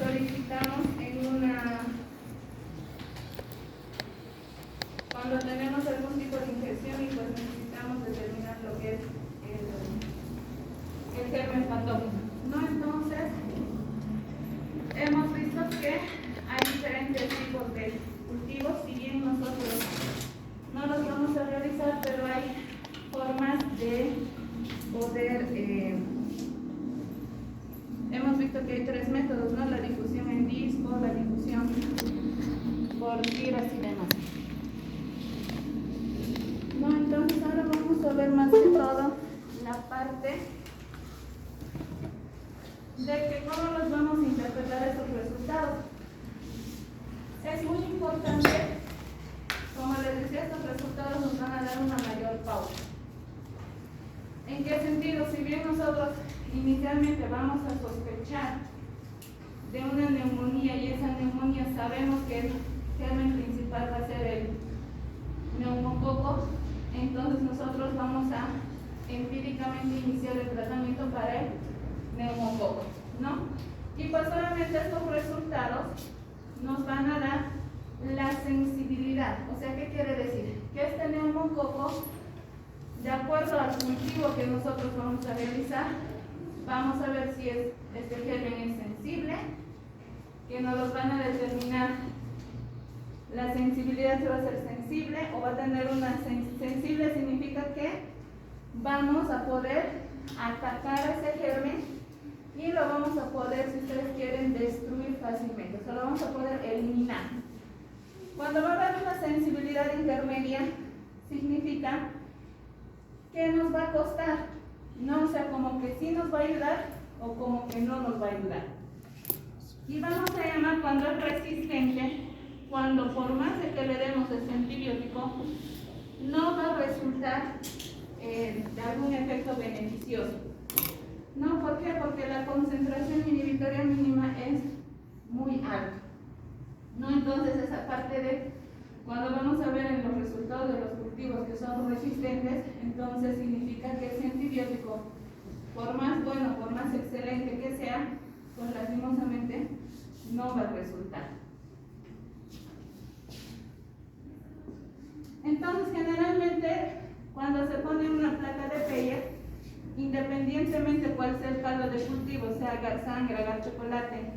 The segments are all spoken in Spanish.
solicitamos cuando tenemos algún tipo de infección y pues necesitamos determinar lo que es el germen patógeno, ¿no? Entonces, hemos visto que hay diferentes tipos de cultivos, si bien nosotros no los vamos a realizar, pero hay formas de poder, hemos visto que hay tres métodos, ¿no? La difusión en disco, la difusión por tiras y demás. No, entonces ahora vamos a ver más que todo la parte de que cómo los vamos a interpretar estos resultados. Es muy importante, como les decía, estos resultados nos van a dar una mayor pauta. ¿En qué sentido? Si bien nosotros inicialmente vamos a sospechar de una neumonía y esa neumonía sabemos que el germen principal va a ser el neumococo, entonces nosotros vamos a empíricamente iniciar el tratamiento para el neumococo, ¿no? Y pues solamente estos resultados nos van a dar la sensibilidad. O sea, ¿qué quiere decir? Que este neumococo, de acuerdo al cultivo que nosotros vamos a realizar, vamos a ver si este germen es sensible, que nos los van a determinar. La sensibilidad se va a ser sensible o va a tener una sensible, significa que vamos a poder atacar ese germen y lo vamos a poder, si ustedes quieren, destruir fácilmente, o sea, lo vamos a poder eliminar. Cuando va a haber una sensibilidad intermedia, significa que nos va a costar, ¿no? O sea, como que sí nos va a ayudar o como que no nos va a ayudar. Y vamos a llamar cuando es resistente, cuando por más de que le demos este antibiótico, no va a resultar de algún efecto beneficioso. ¿No? ¿Por qué? Porque la concentración inhibitoria mínima es muy alta. ¿No? Entonces esa parte de cuando vamos a ver en los resultados de los cultivos que son resistentes, entonces significa que ese antibiótico, por más bueno, por más excelente que sea, pues lastimosamente no va a resultar. Entonces, generalmente, cuando se pone una placa de Peyer, independientemente cuál sea el caldo de cultivo, sea agar sangre, agar chocolate,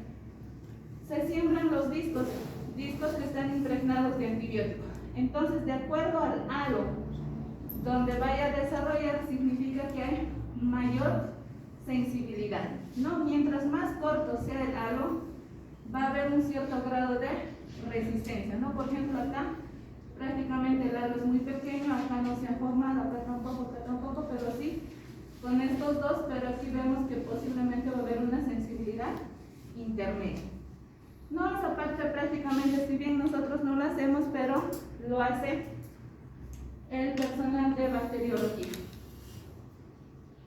se siembran los discos que están impregnados de antibiótico. Entonces, de acuerdo al halo donde vaya a desarrollar, significa que hay mayor sensibilidad, ¿no? Mientras más corto sea el halo, va a haber un cierto grado de resistencia, ¿no? Por ejemplo, acá prácticamente el halo es muy pequeño, acá no se ha formado, acá tampoco, pero sí con estos dos, pero aquí vemos que posiblemente va a haber una sensibilidad intermedia. No, esa parte prácticamente, si bien nosotros no lo hacemos, pero lo hace el personal de bacteriología.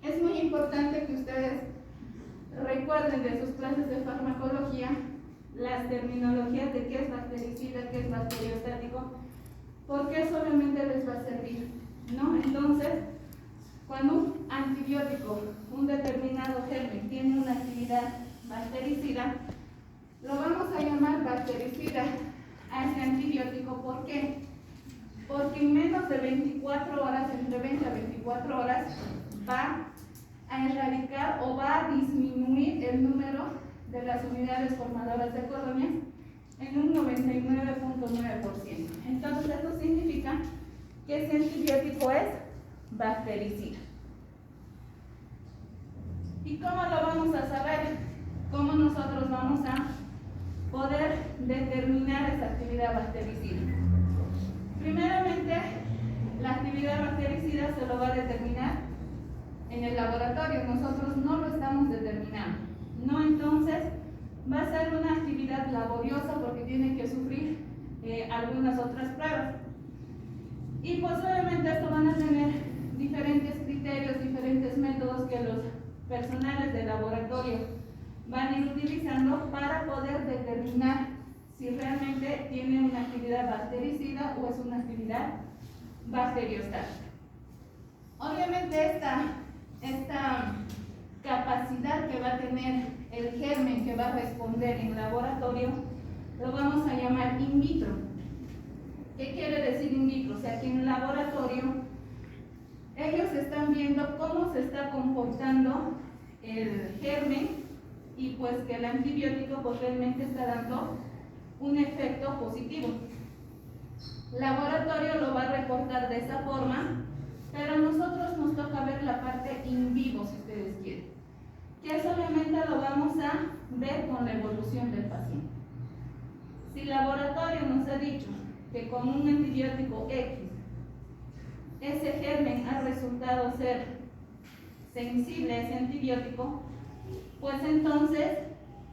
Es muy importante que ustedes recuerden de sus clases de farmacología las terminologías de qué es bactericida, qué es bacteriostático, porque eso obviamente les va a servir, ¿no? Entonces, cuando un antibiótico, un determinado germen tiene una actividad bactericida, lo vamos a llamar bactericida a ese antibiótico. ¿Por qué? Porque en menos de 24 horas, entre 20 a 24 horas, va a erradicar o va a disminuir el número de las unidades formadoras de colonias en un 99.9%. Entonces, esto significa que ese antibiótico es bactericida. ¿Y cómo lo vamos a saber? ¿Cómo nosotros vamos a poder determinar esa actividad bactericida? Primeramente, la actividad bactericida se lo va a determinar en el laboratorio. Nosotros no lo estamos determinando, ¿no? Entonces, va a ser una actividad laboriosa porque tiene que sufrir algunas otras pruebas. Y pues obviamente esto van a tener diferentes criterios, diferentes métodos que los personales de laboratorio van a ir utilizando para poder determinar si realmente tiene una actividad bactericida o es una actividad bacteriostática. Obviamente esta capacidad que va a tener el germen que va a responder en laboratorio lo vamos a llamar in vitro. ¿Qué quiere decir in vitro? O sea, que en el laboratorio ellos están viendo cómo se está comportando el germen y pues que el antibiótico pues realmente está dando un efecto positivo. Laboratorio lo va a reportar de esa forma, pero a nosotros nos toca ver la parte in vivo, si ustedes quieren, que eso obviamente lo vamos a ver con la evolución del paciente. Si el laboratorio nos ha dicho que con un antibiótico X ese germen ha resultado ser sensible a ese antibiótico, pues entonces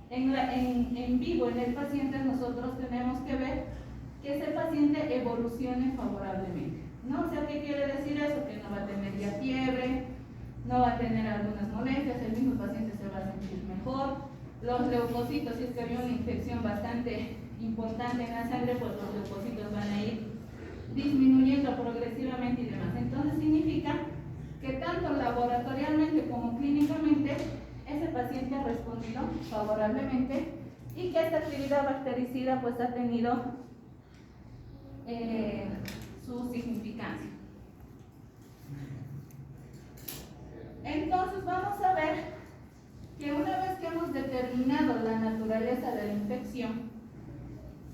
en vivo en el paciente nosotros tenemos que ver que ese paciente evolucione favorablemente, ¿no? O sea, ¿qué quiere decir eso? Que no va a tener ya fiebre, no va a tener algunas molestias, el mismo paciente se va a sentir mejor. Los leucocitos, si es que había una infección bastante importante en la sangre, pues los leucocitos van a ir disminuyendo progresivamente y demás. Entonces significa que tanto laboratorialmente como clínicamente ese paciente ha respondido favorablemente y que esta actividad bactericida pues ha tenido su significancia. Entonces vamos a ver que una vez que hemos determinado la naturaleza de la infección,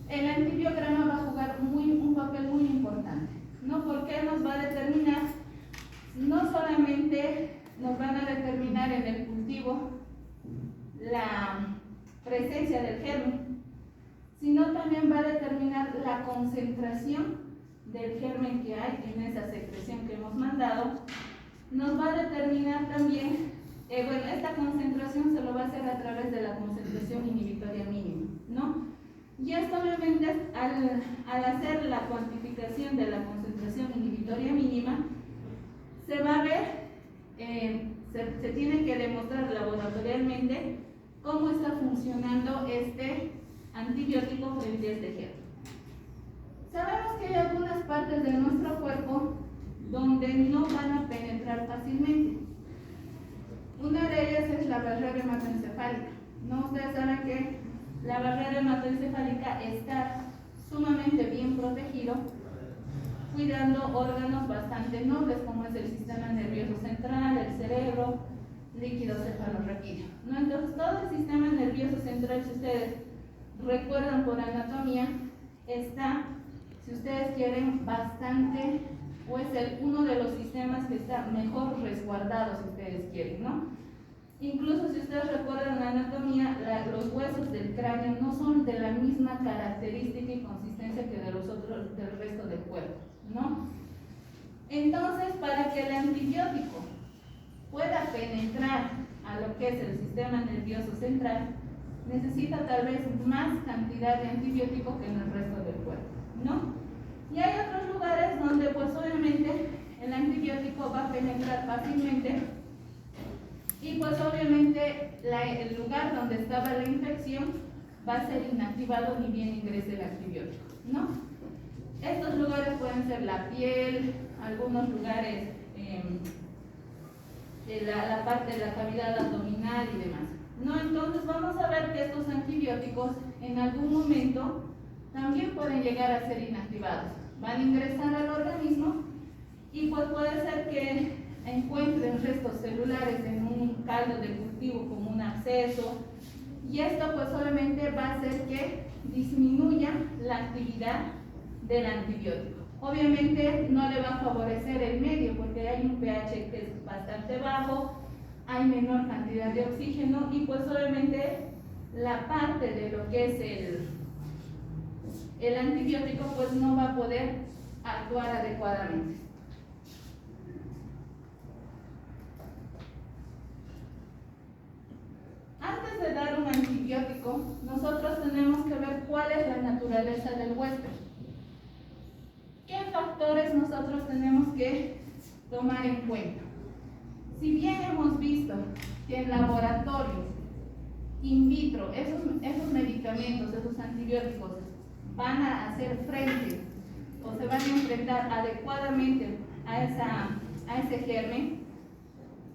el antibiograma va a jugar un papel muy importante, ¿no? Porque nos va a determinar, no solamente nos van a determinar en el cultivo la presencia del germen, sino también va a determinar la concentración del germen que hay en esa secreción que hemos mandado. Nos va a determinar también, bueno, esta concentración se lo va a hacer a través de la concentración inhibitoria mínima, ¿no? Y esto obviamente al hacer la cuantificación de la concentración inhibitoria mínima, se va a ver, se tiene que demostrar laboratorialmente cómo está funcionando este antibiótico frente a este germen. Sabemos que hay algunas partes de nuestro cuerpo donde no van a penetrar fácilmente. Una de ellas es la barrera hematoencefálica. ¿No? Ustedes saben que la barrera hematoencefálica está sumamente bien protegido, cuidando órganos bastante nobles como es el sistema nervioso central, el cerebro, líquido cefalorraquídeo, ¿no? Entonces todo el sistema nervioso central, si ustedes recuerdan por anatomía, está, si ustedes quieren, bastante, o es uno de los sistemas que está mejor resguardado, si ustedes quieren, ¿no? Incluso si ustedes recuerdan la anatomía, los huesos del cráneo no son de la misma característica y consistencia que de los otros, del resto del cuerpo, ¿no? Entonces, para que el antibiótico pueda penetrar a lo que es el sistema nervioso central, necesita tal vez más cantidad de antibiótico que en el resto del cuerpo, ¿no? Y hay otros lugares donde pues obviamente el antibiótico va a penetrar fácilmente y pues obviamente el lugar donde estaba la infección va a ser inactivado ni bien ingrese el antibiótico, ¿no? Estos lugares pueden ser la piel, algunos lugares, la parte de la cavidad abdominal y demás, ¿no? Entonces vamos a ver que estos antibióticos en algún momento también pueden llegar a ser inactivados. Van a ingresar al organismo y pues puede ser que encuentren restos celulares en un caldo de cultivo como un absceso, y esto pues solamente va a hacer que disminuya la actividad del antibiótico. Obviamente no le va a favorecer el medio porque hay un pH que es bastante bajo, hay menor cantidad de oxígeno y pues obviamente la parte de lo que es el antibiótico pues no va a poder actuar adecuadamente. Antes de dar un antibiótico, nosotros tenemos que ver cuál es la naturaleza del huésped. ¿Qué factores nosotros tenemos que tomar en cuenta? Si bien hemos visto que en laboratorio, in vitro, esos medicamentos, esos antibióticos van a hacer frente o se van a enfrentar adecuadamente a ese germen,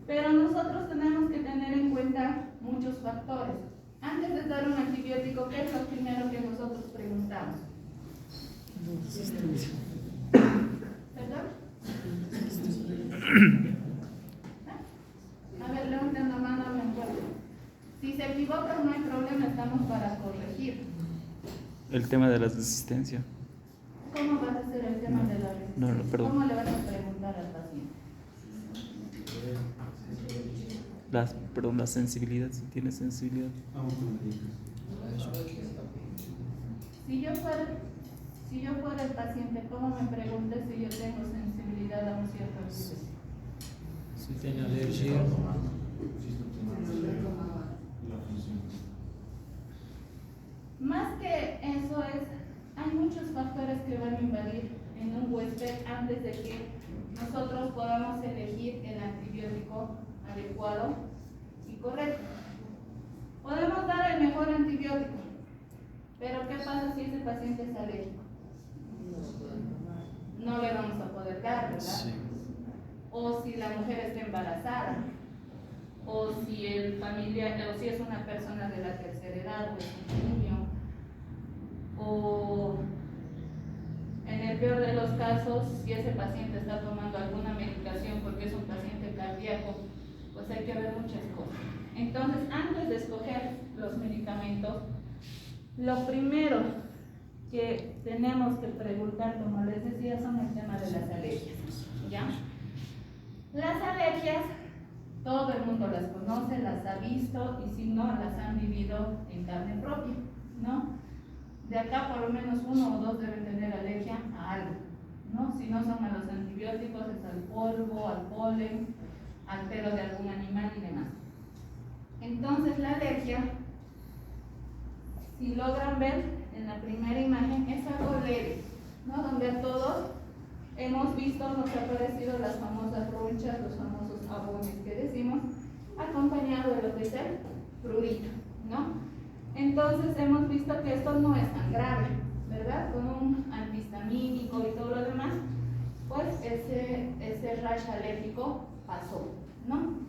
pero nosotros tenemos que tener en cuenta muchos factores. Antes de dar un antibiótico, ¿qué es lo primero que nosotros preguntamos? ¿Perdón? A ver, levanten la mano, me acuerdo. Si se equivocan no hay problema, estamos para corregir. El tema de la resistencia. ¿Cómo va a ser el tema de la resistencia? No, perdón. ¿Cómo le vas a preguntar al paciente? La sensibilidad, si tiene sensibilidad. Si yo fuera el paciente, ¿cómo me pregunté si yo tengo sensibilidad a un cierto virus? Si tiene alergia. Más que eso hay muchos factores que van a invadir en un huésped antes de que nosotros podamos elegir el antibiótico adecuado y correcto. Podemos dar el mejor antibiótico, pero ¿qué pasa si ese paciente es alérgico? No le vamos a poder dar, ¿verdad? Sí. O si la mujer está embarazada, o si el familiar, o si es una persona de la tercera edad, o es un niño, o en el peor de los casos, si ese paciente está tomando alguna medicación porque es un paciente cardíaco, pues hay que ver muchas cosas. Entonces, antes de escoger los medicamentos, lo primero que tenemos que preguntar, como les decía, son el tema de las alergias, ¿ya? Las alergias, todo el mundo las conoce, las ha visto y si no, las han vivido en carne propia, ¿no? De acá por lo menos 1 o 2 deben tener alergia a algo, ¿no? Si no son a los antibióticos, es al polvo, al polen, al pelo de algún animal y demás. Entonces la alergia, si logran ver en la primera imagen, es algo leve, ¿no? Donde a todos hemos visto, nos ha aparecido las famosas ronchas, los famosos abones que decimos, acompañado de lo que es el prurito, ¿no? Entonces hemos visto que esto no es tan grave, ¿verdad? Con un antihistamínico y todo lo demás, pues ese rash alérgico pasó, ¿no?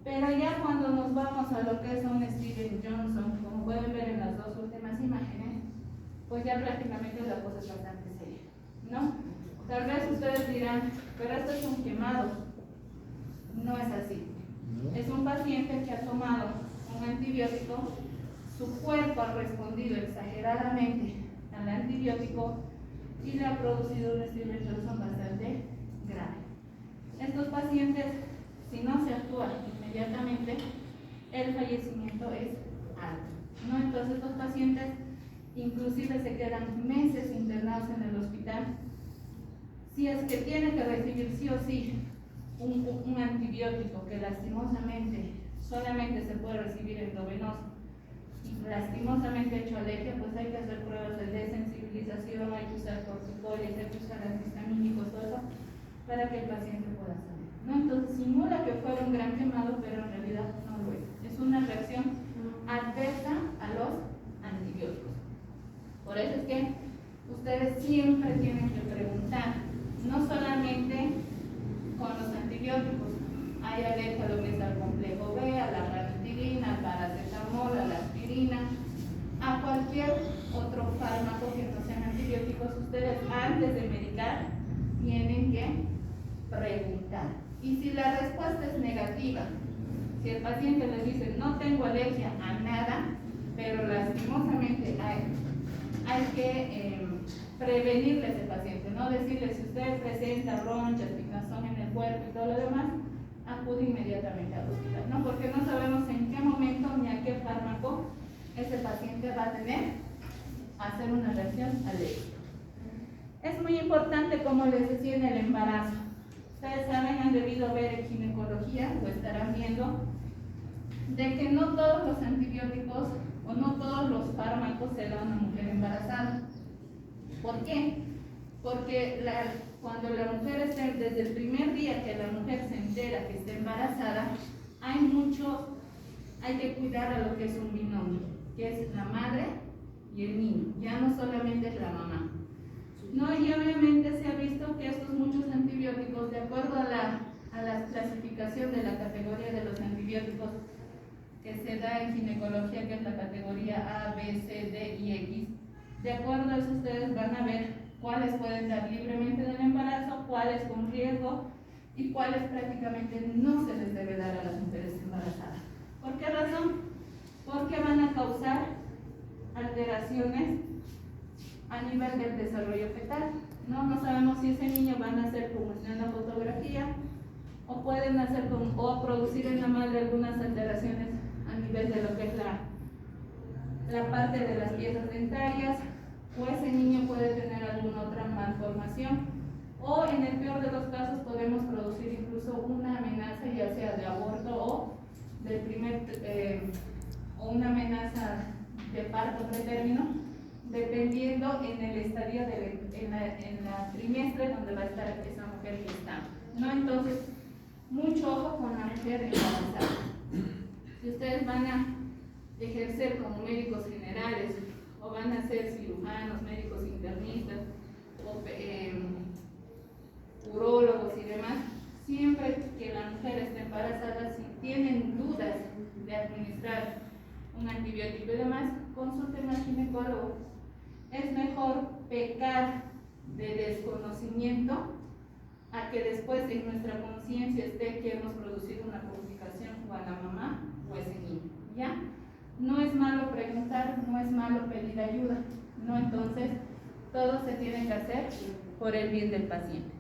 Pero ya cuando nos vamos a lo que es un Steven Johnson, como pueden ver en las 2 últimas imágenes, pues ya prácticamente la cosa es bastante seria, ¿no? Tal vez ustedes dirán, pero esto es un quemado. No es así. Es un paciente que ha tomado un antibiótico, su cuerpo ha respondido exageradamente al antibiótico y le ha producido un Steven Johnson bastante grave. Estos pacientes, si no se actúa inmediatamente, el fallecimiento es alto, ¿no? Entonces estos pacientes inclusive se quedan meses internados en el hospital. Si es que tiene que recibir sí o sí un antibiótico que lastimosamente solamente se puede recibir endovenoso y lastimosamente hecho alergia, pues hay que hacer pruebas de desensibilización, hay que usar corticoides, hay que usar antihistamínicos, todo eso, para que el paciente pueda salir, ¿no? Entonces simula que fuera un gran quemado, pero en realidad no lo es. Es una reacción adversa a los antibióticos. Por eso es que ustedes siempre tienen que preguntar, no solamente con los antibióticos, hay alergia a lo que es al complejo B, a la ranitidina, al paracetamol, a la aspirina, a cualquier otro fármaco que no sean antibióticos. Ustedes antes de medicar tienen que preguntar. Y si la respuesta es negativa, si el paciente les dice no tengo alergia a nada, pero lastimosamente hay que prevenirle a ese paciente, no decirle si usted presenta ronchas, picazón en el cuerpo y todo lo demás, acude inmediatamente al hospital, ¿no? Porque no sabemos en qué momento ni a qué fármaco ese paciente va a tener a hacer una reacción alérgica. Es muy importante, como les decía, en el embarazo. Ustedes saben, han debido ver en ginecología o estarán viendo de que no todos los antibióticos o no todos los fármacos se dan a una mujer embarazada. ¿Por qué? Porque cuando la mujer está, desde el primer día que la mujer se entera que está embarazada, hay que cuidar a lo que es un binomio, que es la madre y el niño, ya no solamente es la mamá. No, y obviamente se ha visto que estos muchos antibióticos, de acuerdo a la clasificación de la categoría de los antibióticos, que se da en ginecología, que es la categoría A, B, C, D y X. De acuerdo a eso, ustedes van a ver cuáles pueden dar libremente del embarazo, cuáles con riesgo y cuáles prácticamente no se les debe dar a las mujeres embarazadas. ¿Por qué razón? Porque van a causar alteraciones a nivel del desarrollo fetal. No sabemos si ese niño va a nacer como en la fotografía, o puede nacer o producir en la madre algunas alteraciones a nivel de lo que es la parte de las piezas dentarias, o ese niño puede tener alguna otra malformación, o en el peor de los casos podemos producir incluso una amenaza, ya sea de aborto o del o una amenaza de parto pretérmino, dependiendo en el estadio en la trimestre donde va a estar esa mujer gestante, ¿no? Entonces, mucho ojo con la mujer embarazada. Si ustedes van a ejercer como médicos generales o van a ser cirujanos, médicos internistas o urólogos y demás, siempre que la mujer esté embarazada, si tienen dudas de administrar un antibiótico y demás, consulten al ginecólogo. Es mejor pecar de desconocimiento a que después en nuestra conciencia esté que hemos producido una complicación o a la mamá o a ese niño, ¿ya? No es malo preguntar, no es malo pedir ayuda, ¿no? Entonces, todo se tiene que hacer por el bien del paciente.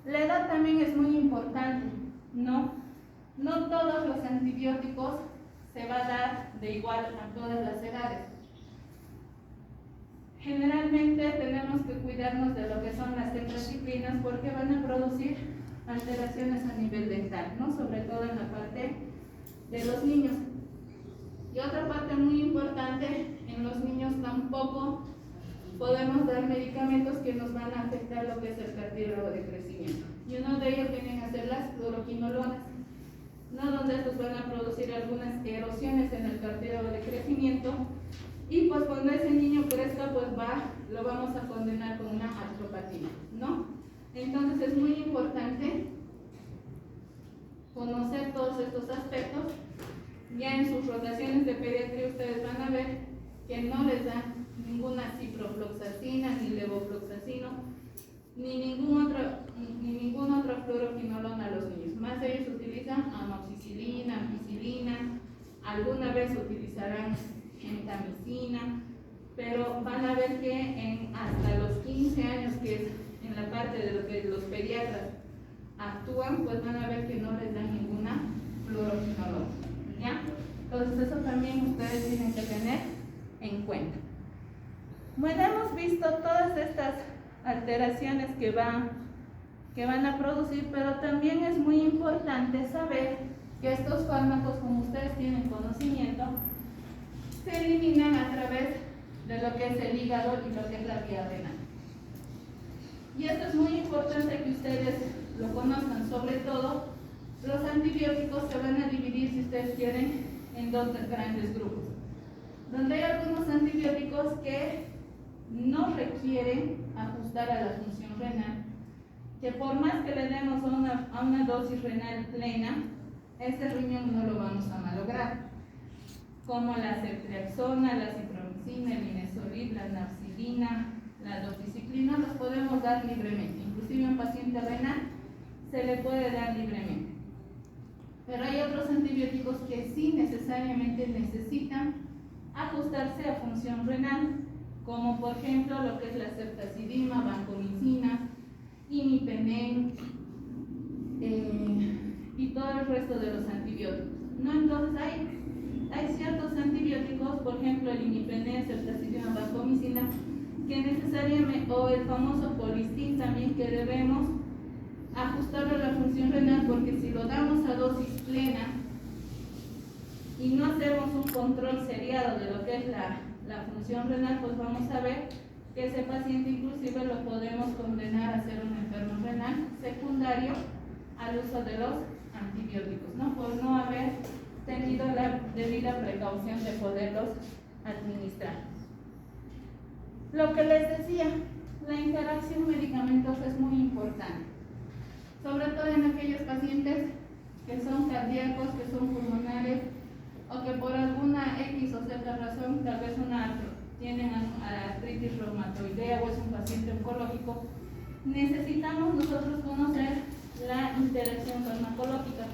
La edad también es muy importante, ¿no? No todos los antibióticos se va a dar de igual a todas las edades. Generalmente tenemos que cuidarnos de lo que son las tetracicrinas porque van a producir alteraciones a nivel dental, ¿no? Sobre todo en la parte de los niños. Y otra parte muy importante, en los niños tampoco podemos dar medicamentos que nos van a afectar lo que es el cartílago de crecimiento. Y uno de ellos vienen a ser las fluoroquinolonas, ¿no? Donde estos van a producir algunas erosiones en el cartílago de crecimiento. Y pues cuando ese niño crezca, pues lo vamos a condenar con una artropatía, ¿no? Entonces es muy importante conocer todos estos aspectos. Ya en sus rotaciones de pediatría ustedes van a ver que no les dan ninguna ciprofloxacina, ni levofloxacino, ni ningún otro fluoroquinolona a los niños. Más ellos utilizan amoxicilina, ampicilina, alguna vez utilizarán gentamicina, pero van a ver que hasta los 15 años, que es en la parte de lo que los pediatras actúan, pues van a ver que no les dan ninguna fluoroquinolona, ¿ya? Entonces eso también ustedes tienen que tener en cuenta. Bueno, hemos visto todas estas alteraciones que van a producir, pero también es muy importante saber que estos fármacos, como ustedes tienen conocimiento, se eliminan a través de lo que es el hígado y lo que es la vía renal. Y esto es muy importante que ustedes lo conozcan. Sobre todo, los antibióticos se van a dividir, si ustedes quieren, en dos grandes grupos. Donde hay algunos antibióticos que no requieren ajustar a la función renal, que por más que le demos a una dosis renal plena, ese riñón no lo vamos a malograr, como la ceftriaxona, la cipromicina, el linezolid, la nafcilina, la doxiciclina, los podemos dar libremente. Inclusive a un paciente renal se le puede dar libremente. Pero hay otros antibióticos que sí necesariamente necesitan ajustarse a función renal, como por ejemplo lo que es la ceftazidima, vancomicina, imipenem y todo el resto de los antibióticos, ¿no? Entonces hay ciertos antibióticos, por ejemplo el imipenem, ceftazidima, vancomicina, que necesariamente, o el famoso colistin también, que debemos ajustarlo a la función renal, porque si lo damos a dosis plena y no hacemos un control seriado de lo que es la función renal, pues vamos a ver que ese paciente inclusive lo podemos condenar a ser un enfermo renal secundario al uso de los antibióticos, ¿no? Por no haber tenido la debida precaución de poderlos administrar. Lo que les decía, la interacción medicamentosa es muy importante, sobre todo en aquellos pacientes que son cardíacos, que son pulmonares o que por alguna X o Z razón, tal vez tienen artritis reumatoidea o es un paciente oncológico, necesitamos nosotros conocer la interacción farmacológica.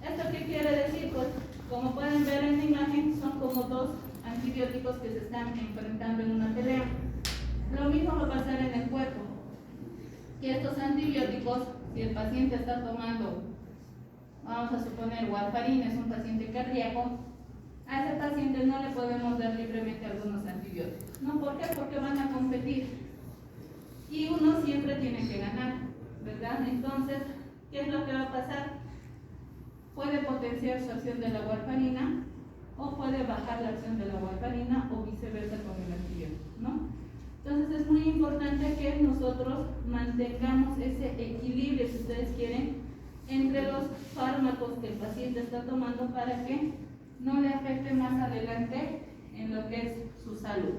¿Esto qué quiere decir? Pues como pueden ver en la imagen, son como dos antibióticos que se están enfrentando en una pelea. Lo mismo va a pasar en el cuerpo, que estos antibióticos, si el paciente está tomando, vamos a suponer warfarina, es un paciente cardíaco, a ese paciente no le podemos dar libremente algunos antibióticos. ¿No? ¿Por qué? Porque van a competir y uno siempre tiene que ganar, ¿verdad? Entonces, ¿qué es lo que va a pasar? Puede potenciar su acción de la warfarina o puede bajar la acción de la warfarina o viceversa con el antibiótico, ¿no? Entonces es muy importante que nosotros mantengamos ese equilibrio, si ustedes quieren, entre los fármacos que el paciente está tomando para que no le afecte más adelante en lo que es su salud.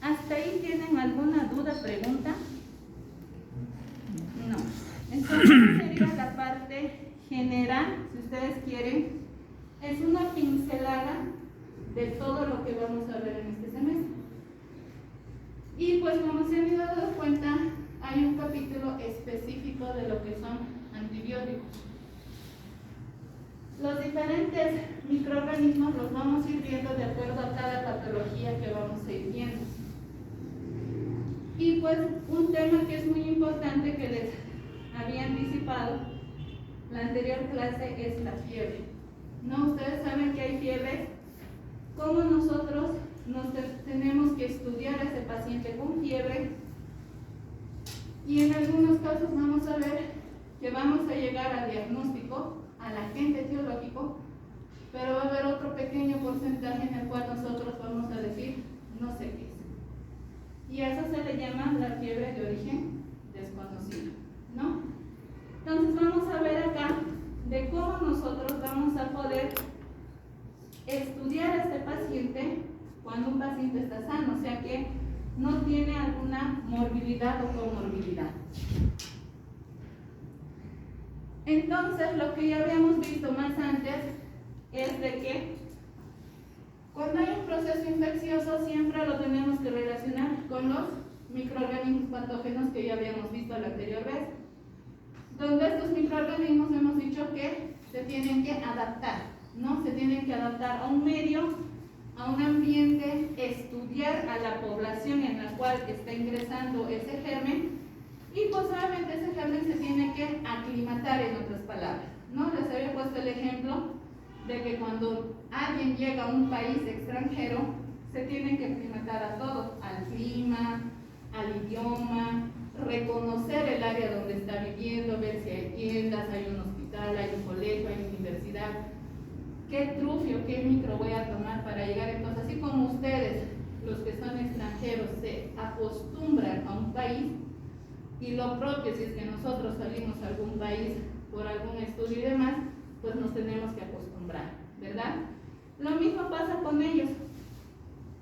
¿Hasta ahí tienen alguna duda, pregunta? No. Entonces sería la parte general, si ustedes quieren, es una pincelada de todo lo que vamos a ver en este semestre. Y pues como se han ido dando cuenta, hay un capítulo específico de lo que son antibióticos. Los diferentes microorganismos los vamos a ir viendo de acuerdo a cada patología que vamos a ir viendo. Y pues un tema que es muy importante que les había anticipado la anterior clase es la fiebre. ¿No? Ustedes saben que hay fiebres. ¿Cómo nosotros tenemos que estudiar a ese paciente con fiebre? Y en algunos casos vamos a ver que vamos a llegar al diagnóstico, al agente etiológico, pero va a haber otro pequeño porcentaje en el cual nosotros vamos a decir no sé qué es. Y a eso se le llama la fiebre de origen desconocido, ¿no? Entonces vamos a ver acá de cómo nosotros vamos a poder estudiar a este paciente cuando un paciente está sano, o sea que no tiene alguna morbilidad o comorbilidad. Entonces, lo que ya habíamos visto más antes es de que cuando hay un proceso infeccioso siempre lo tenemos que relacionar con los microorganismos patógenos que ya habíamos visto la anterior vez, donde estos microorganismos hemos dicho que se tienen que adaptar, ¿no? Se tienen que adaptar a un medio, a un ambiente, estudiar a la población en la cual está ingresando ese germen y posiblemente ese germen se tiene que aclimatar, en otras palabras, ¿no? Les había puesto el ejemplo de que cuando alguien llega a un país extranjero se tiene que aclimatar a todo, al clima, al idioma, reconocer el área donde está viviendo, ver si hay tiendas, hay un hospital, hay un colegio, hay una universidad, qué trufio, qué micro voy a tomar para llegar. Entonces, así como ustedes, los que son extranjeros, se acostumbran a un país, y lo propio, si es que nosotros salimos a algún país por algún estudio y demás, pues nos tenemos que acostumbrar, ¿verdad? Lo mismo pasa con ellos,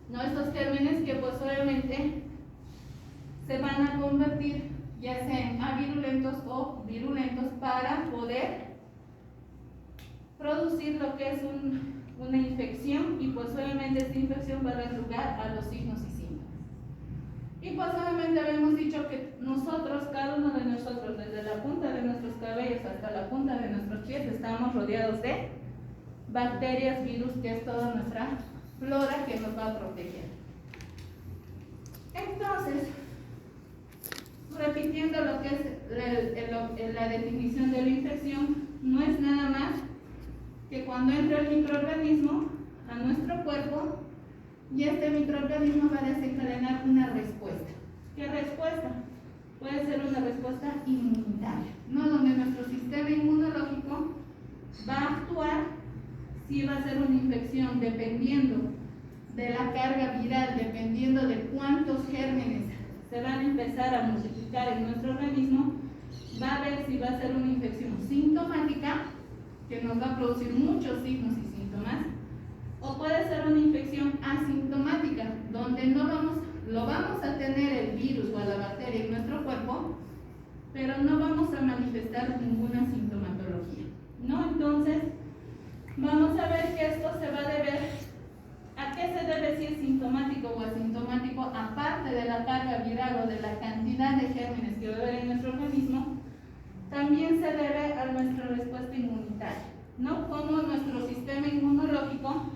¿no? Estos gérmenes que pues obviamente se van a convertir ya sea en avirulentos o virulentos para poder producir lo que es una infección, y pues obviamente esta infección va a dar lugar a los signos y síntomas. Y pues obviamente habíamos dicho que nosotros, cada uno de nosotros, desde la punta de nuestros cabellos hasta la punta de nuestros pies, estamos rodeados de bacterias, virus, que es toda nuestra flora que nos va a proteger. Entonces, repitiendo lo que es la definición de la infección, no es nada más que cuando entra el microorganismo a nuestro cuerpo, y este microorganismo va a desencadenar una respuesta. ¿Qué respuesta? Puede ser una respuesta inmunitaria, ¿no? Donde nuestro sistema inmunológico va a actuar, si va a ser una infección, dependiendo de la carga viral, dependiendo de cuántos gérmenes se van a empezar a multiplicar en nuestro organismo, va a ver si va a ser una infección sintomática, que nos va a producir muchos signos y síntomas, o puede ser una infección asintomática, donde lo vamos a tener el virus o la bacteria en nuestro cuerpo, pero no vamos a manifestar ninguna sintomatología, ¿no? Entonces, vamos a ver que esto se va a deber, ¿a qué se debe si es sintomático o asintomático? Aparte de la carga viral o de la cantidad de gérmenes que va a haber en nuestro organismo, también se debe a nuestra respuesta inmunitaria, ¿no? Cómo nuestro sistema inmunológico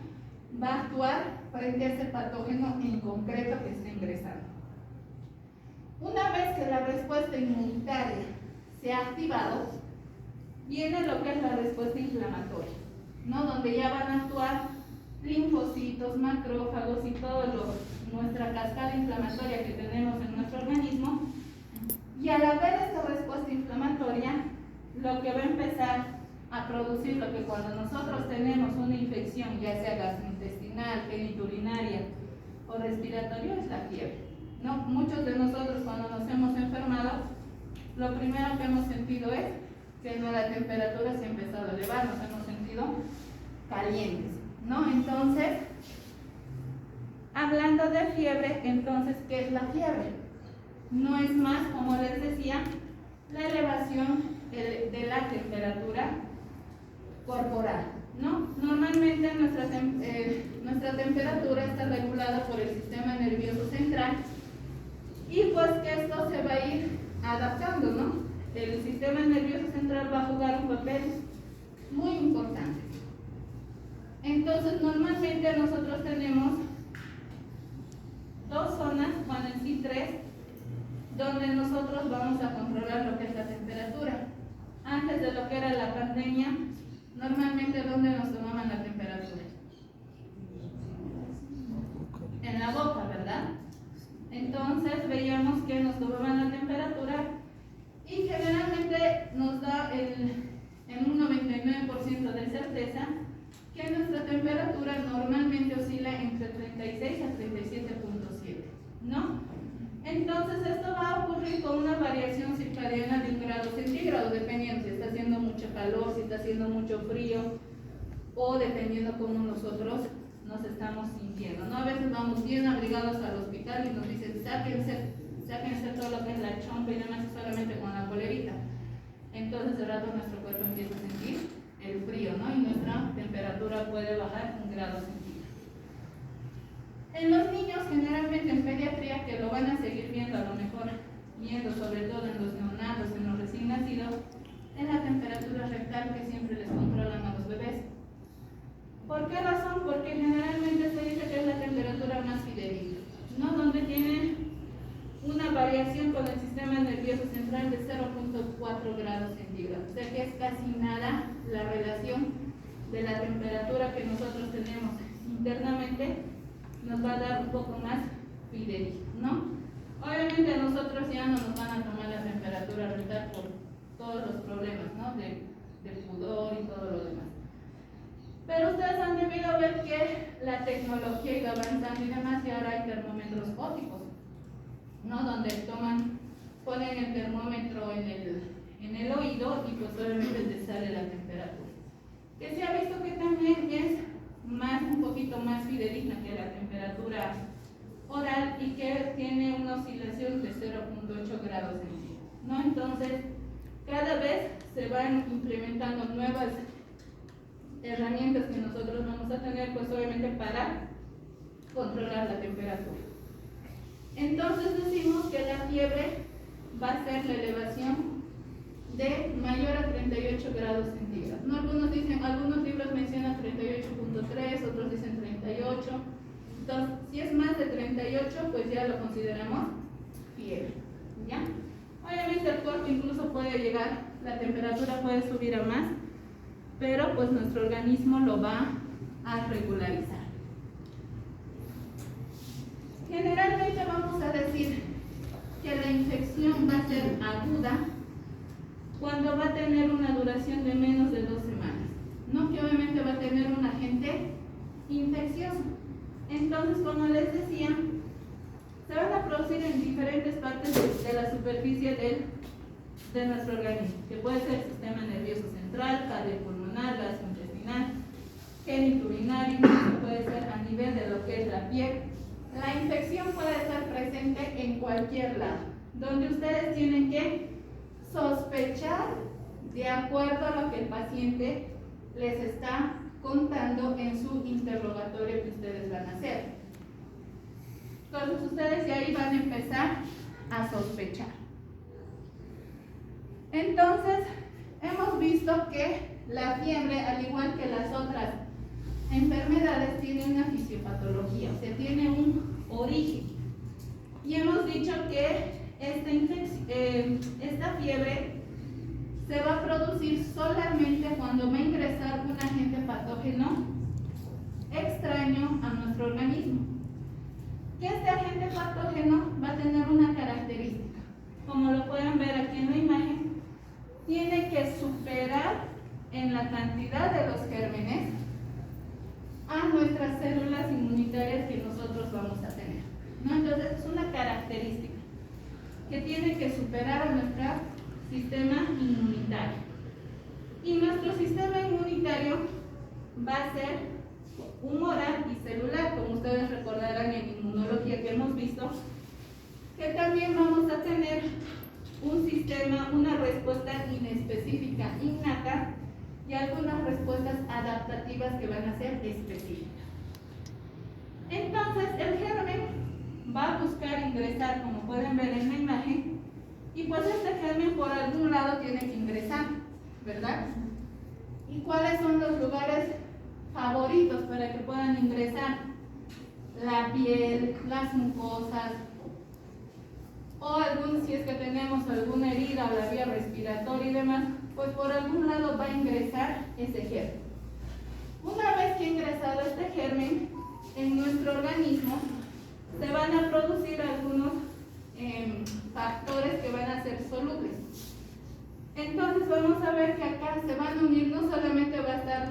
va a actuar frente a ese patógeno en concreto que está ingresando. Una vez que la respuesta inmunitaria se ha activado, viene lo que es la respuesta inflamatoria, ¿no? Donde ya van a actuar linfocitos, macrófagos y toda nuestra cascada inflamatoria que tenemos en nuestro organismo. Y al haber esta respuesta inflamatoria, lo que va a empezar a producir, lo que cuando nosotros tenemos una infección, ya sea gastrointestinal, genitourinaria o respiratoria, es la fiebre, ¿no? Muchos de nosotros cuando nos hemos enfermado, lo primero que hemos sentido es que nuestra temperatura se ha empezado a elevar, nos hemos sentido calientes, ¿no? Entonces, hablando de fiebre, entonces, ¿qué es la fiebre? No es más, como les decía, la elevación de la temperatura corporal, ¿no? Normalmente nuestra temperatura está regulada por el sistema nervioso central y pues que esto se va a ir adaptando, ¿no? El sistema nervioso central va a jugar un papel muy importante. Entonces, normalmente nosotros tenemos dos zonas, bueno, en sí tres, donde nosotros vamos a controlar lo que es la temperatura. Antes de lo que era la pandemia, normalmente ¿dónde nos tomaban la temperatura? En la boca, ¿verdad? Entonces veíamos que nos tomaban la temperatura y generalmente nos da en un 99% de certeza que nuestra temperatura normalmente oscila entre 36 a 37.7, ¿no? Entonces esto va a ocurrir con una variación circadiana de 1 grado centígrado, dependiendo si está haciendo mucho calor, si está haciendo mucho frío, o dependiendo cómo nosotros nos estamos sintiendo, ¿no? A veces vamos bien abrigados al hospital y nos dicen, sáquense todo lo que es la chompa y demás, solamente con la polerita. Entonces de rato nuestro cuerpo empieza a sentir el frío, ¿no? Y nuestra temperatura puede bajar 1 grado centígrado. En los niños, generalmente en pediatría, que lo van a seguir viendo, a lo mejor viendo sobre todo en los neonatos, en los recién nacidos, es la temperatura rectal que siempre les controlan a los bebés. ¿Por qué razón? Porque generalmente se dice que es la temperatura más fidedigna, ¿no? Donde tiene una variación con el sistema nervioso central de 0.4 grados centígrados. O sea que es casi nada la relación de la temperatura que nosotros tenemos internamente, nos va a dar un poco más fidedigno, ¿no? Obviamente a nosotros ya no nos van a tomar la temperatura rectal por todos los problemas, ¿no? De pudor y todo lo demás. Pero ustedes han debido ver que la tecnología ha ido avanzando y demás, y ahora hay termómetros ópticos, ¿no? Donde ponen el termómetro en el oído y pues obviamente te sale la temperatura. Que se ha visto que también es un poquito más fidedigna que la temperatura oral y que tiene una oscilación de 0.8 grados centígrados, ¿no? Entonces, cada vez se van implementando nuevas herramientas que nosotros vamos a tener, pues obviamente para controlar la temperatura. Entonces decimos que la fiebre va a ser la elevación de mayor a 38 grados centígrados. ¿No? Algunos libros mencionan 38.3, otros dicen 38. Entonces, si es más de 38, pues ya lo consideramos fiebre, ¿ya? Obviamente el cuerpo incluso puede llegar, la temperatura puede subir a más, pero pues nuestro organismo lo va a regularizar. Generalmente vamos a decir que la infección va a ser aguda cuando va a tener una duración de menos de 2 semanas, ¿no? Que obviamente va a tener un agente infeccioso. Entonces, como les decía, se van a producir en diferentes partes de la superficie de nuestro organismo, que puede ser el sistema nervioso central, cardiopulmonar, gastrointestinal, genitourinario, incluso puede ser a nivel de lo que es la piel. La infección puede estar presente en cualquier lado, donde ustedes tienen que sospechar de acuerdo a lo que el paciente les está contando en su interrogatorio que ustedes van a hacer. Entonces ustedes de ahí van a empezar a sospechar. Entonces hemos visto que la fiebre, al igual que las otras enfermedades, tiene una fisiopatología, o sea, tiene un origen. Y hemos dicho que esta fiebre se va a producir solamente cuando va a ingresar un agente patógeno extraño a nuestro organismo. Que este agente patógeno va a tener una característica, como lo pueden ver aquí en la imagen, tiene que superar en la cantidad de los gérmenes a nuestras células inmunitarias que nosotros vamos a tener, ¿no? Entonces es una característica que tiene que superar a nuestro sistema inmunitario. Y nuestro sistema inmunitario va a ser humoral y celular, como ustedes recordarán en inmunología que hemos visto, que también vamos a tener un sistema, una respuesta inespecífica innata y algunas respuestas adaptativas que van a ser específicas. Entonces el germen va a buscar ingresar, como pueden ver en la imagen, y pues este germen por algún lado tiene que ingresar, ¿verdad? ¿Y cuáles son los lugares favoritos para que puedan ingresar? La piel, las mucosas, o si es que tenemos alguna herida o la vía respiratoria y demás, pues por algún lado va a ingresar ese germen. Una vez que ha ingresado este germen en nuestro organismo, se van a producir algunos factores que van a ser solubles. Entonces vamos a ver que acá se van a unir, no solamente va a estar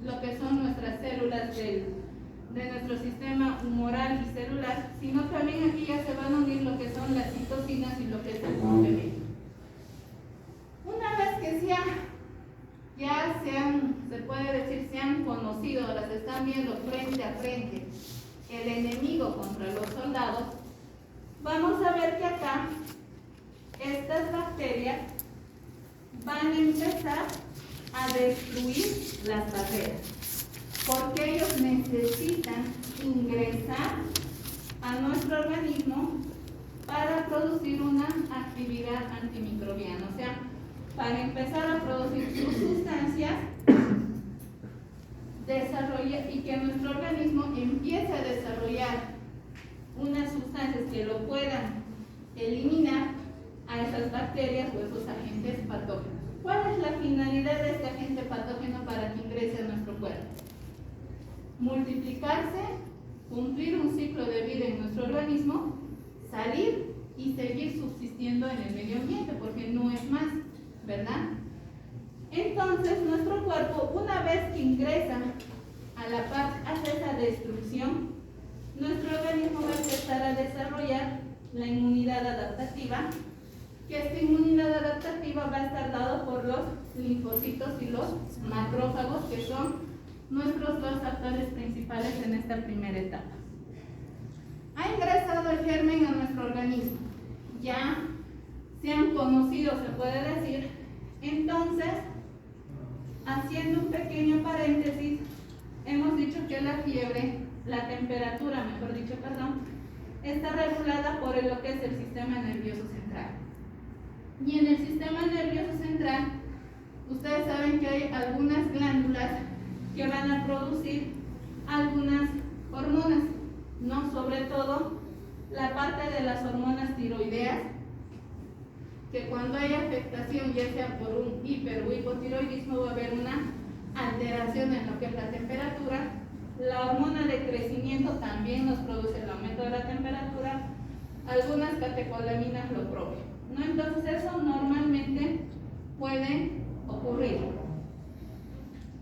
lo que son nuestras células de nuestro sistema humoral y celular, sino también aquí ya se van a unir lo que son las citocinas y lo que es el complemento. Una vez que se puede decir, se han conocido, las están viendo frente a frente, el enemigo contra los soldados, vamos a ver que acá estas bacterias van a empezar a destruir las barreras, porque ellos necesitan ingresar a nuestro organismo para producir una actividad antimicrobiana, o sea, para empezar a producir sus sustancias, y que nuestro organismo empiece a desarrollar unas sustancias que lo puedan eliminar a esas bacterias o esos agentes patógenos. ¿Cuál es la finalidad de este agente patógeno para que ingrese a nuestro cuerpo? Multiplicarse, cumplir un ciclo de vida en nuestro organismo, salir y seguir subsistiendo en el medio ambiente, porque no es más, ¿verdad? Entonces nuestro cuerpo, una vez que ingresa a la parte, hace esa destrucción, nuestro organismo va a empezar a desarrollar la inmunidad adaptativa, que esta inmunidad adaptativa va a estar dado por los linfocitos y los macrófagos, que son nuestros dos actores principales en esta primera etapa. Ha ingresado el germen a nuestro organismo, ya se han conocido, se puede decir. Entonces, haciendo un pequeño paréntesis, hemos dicho que la fiebre, la temperatura, mejor dicho, perdón, está regulada por lo que es el sistema nervioso central. Y en el sistema nervioso central, ustedes saben que hay algunas glándulas que van a producir algunas hormonas, ¿no? Sobre todo la parte de las hormonas tiroideas, que cuando hay afectación, ya sea por un hiper o hipotiroidismo, va a haber una alteración en lo que es la temperatura. La hormona de crecimiento también nos produce el aumento de la temperatura, algunas catecolaminas lo propio, ¿no? Entonces eso normalmente puede ocurrir.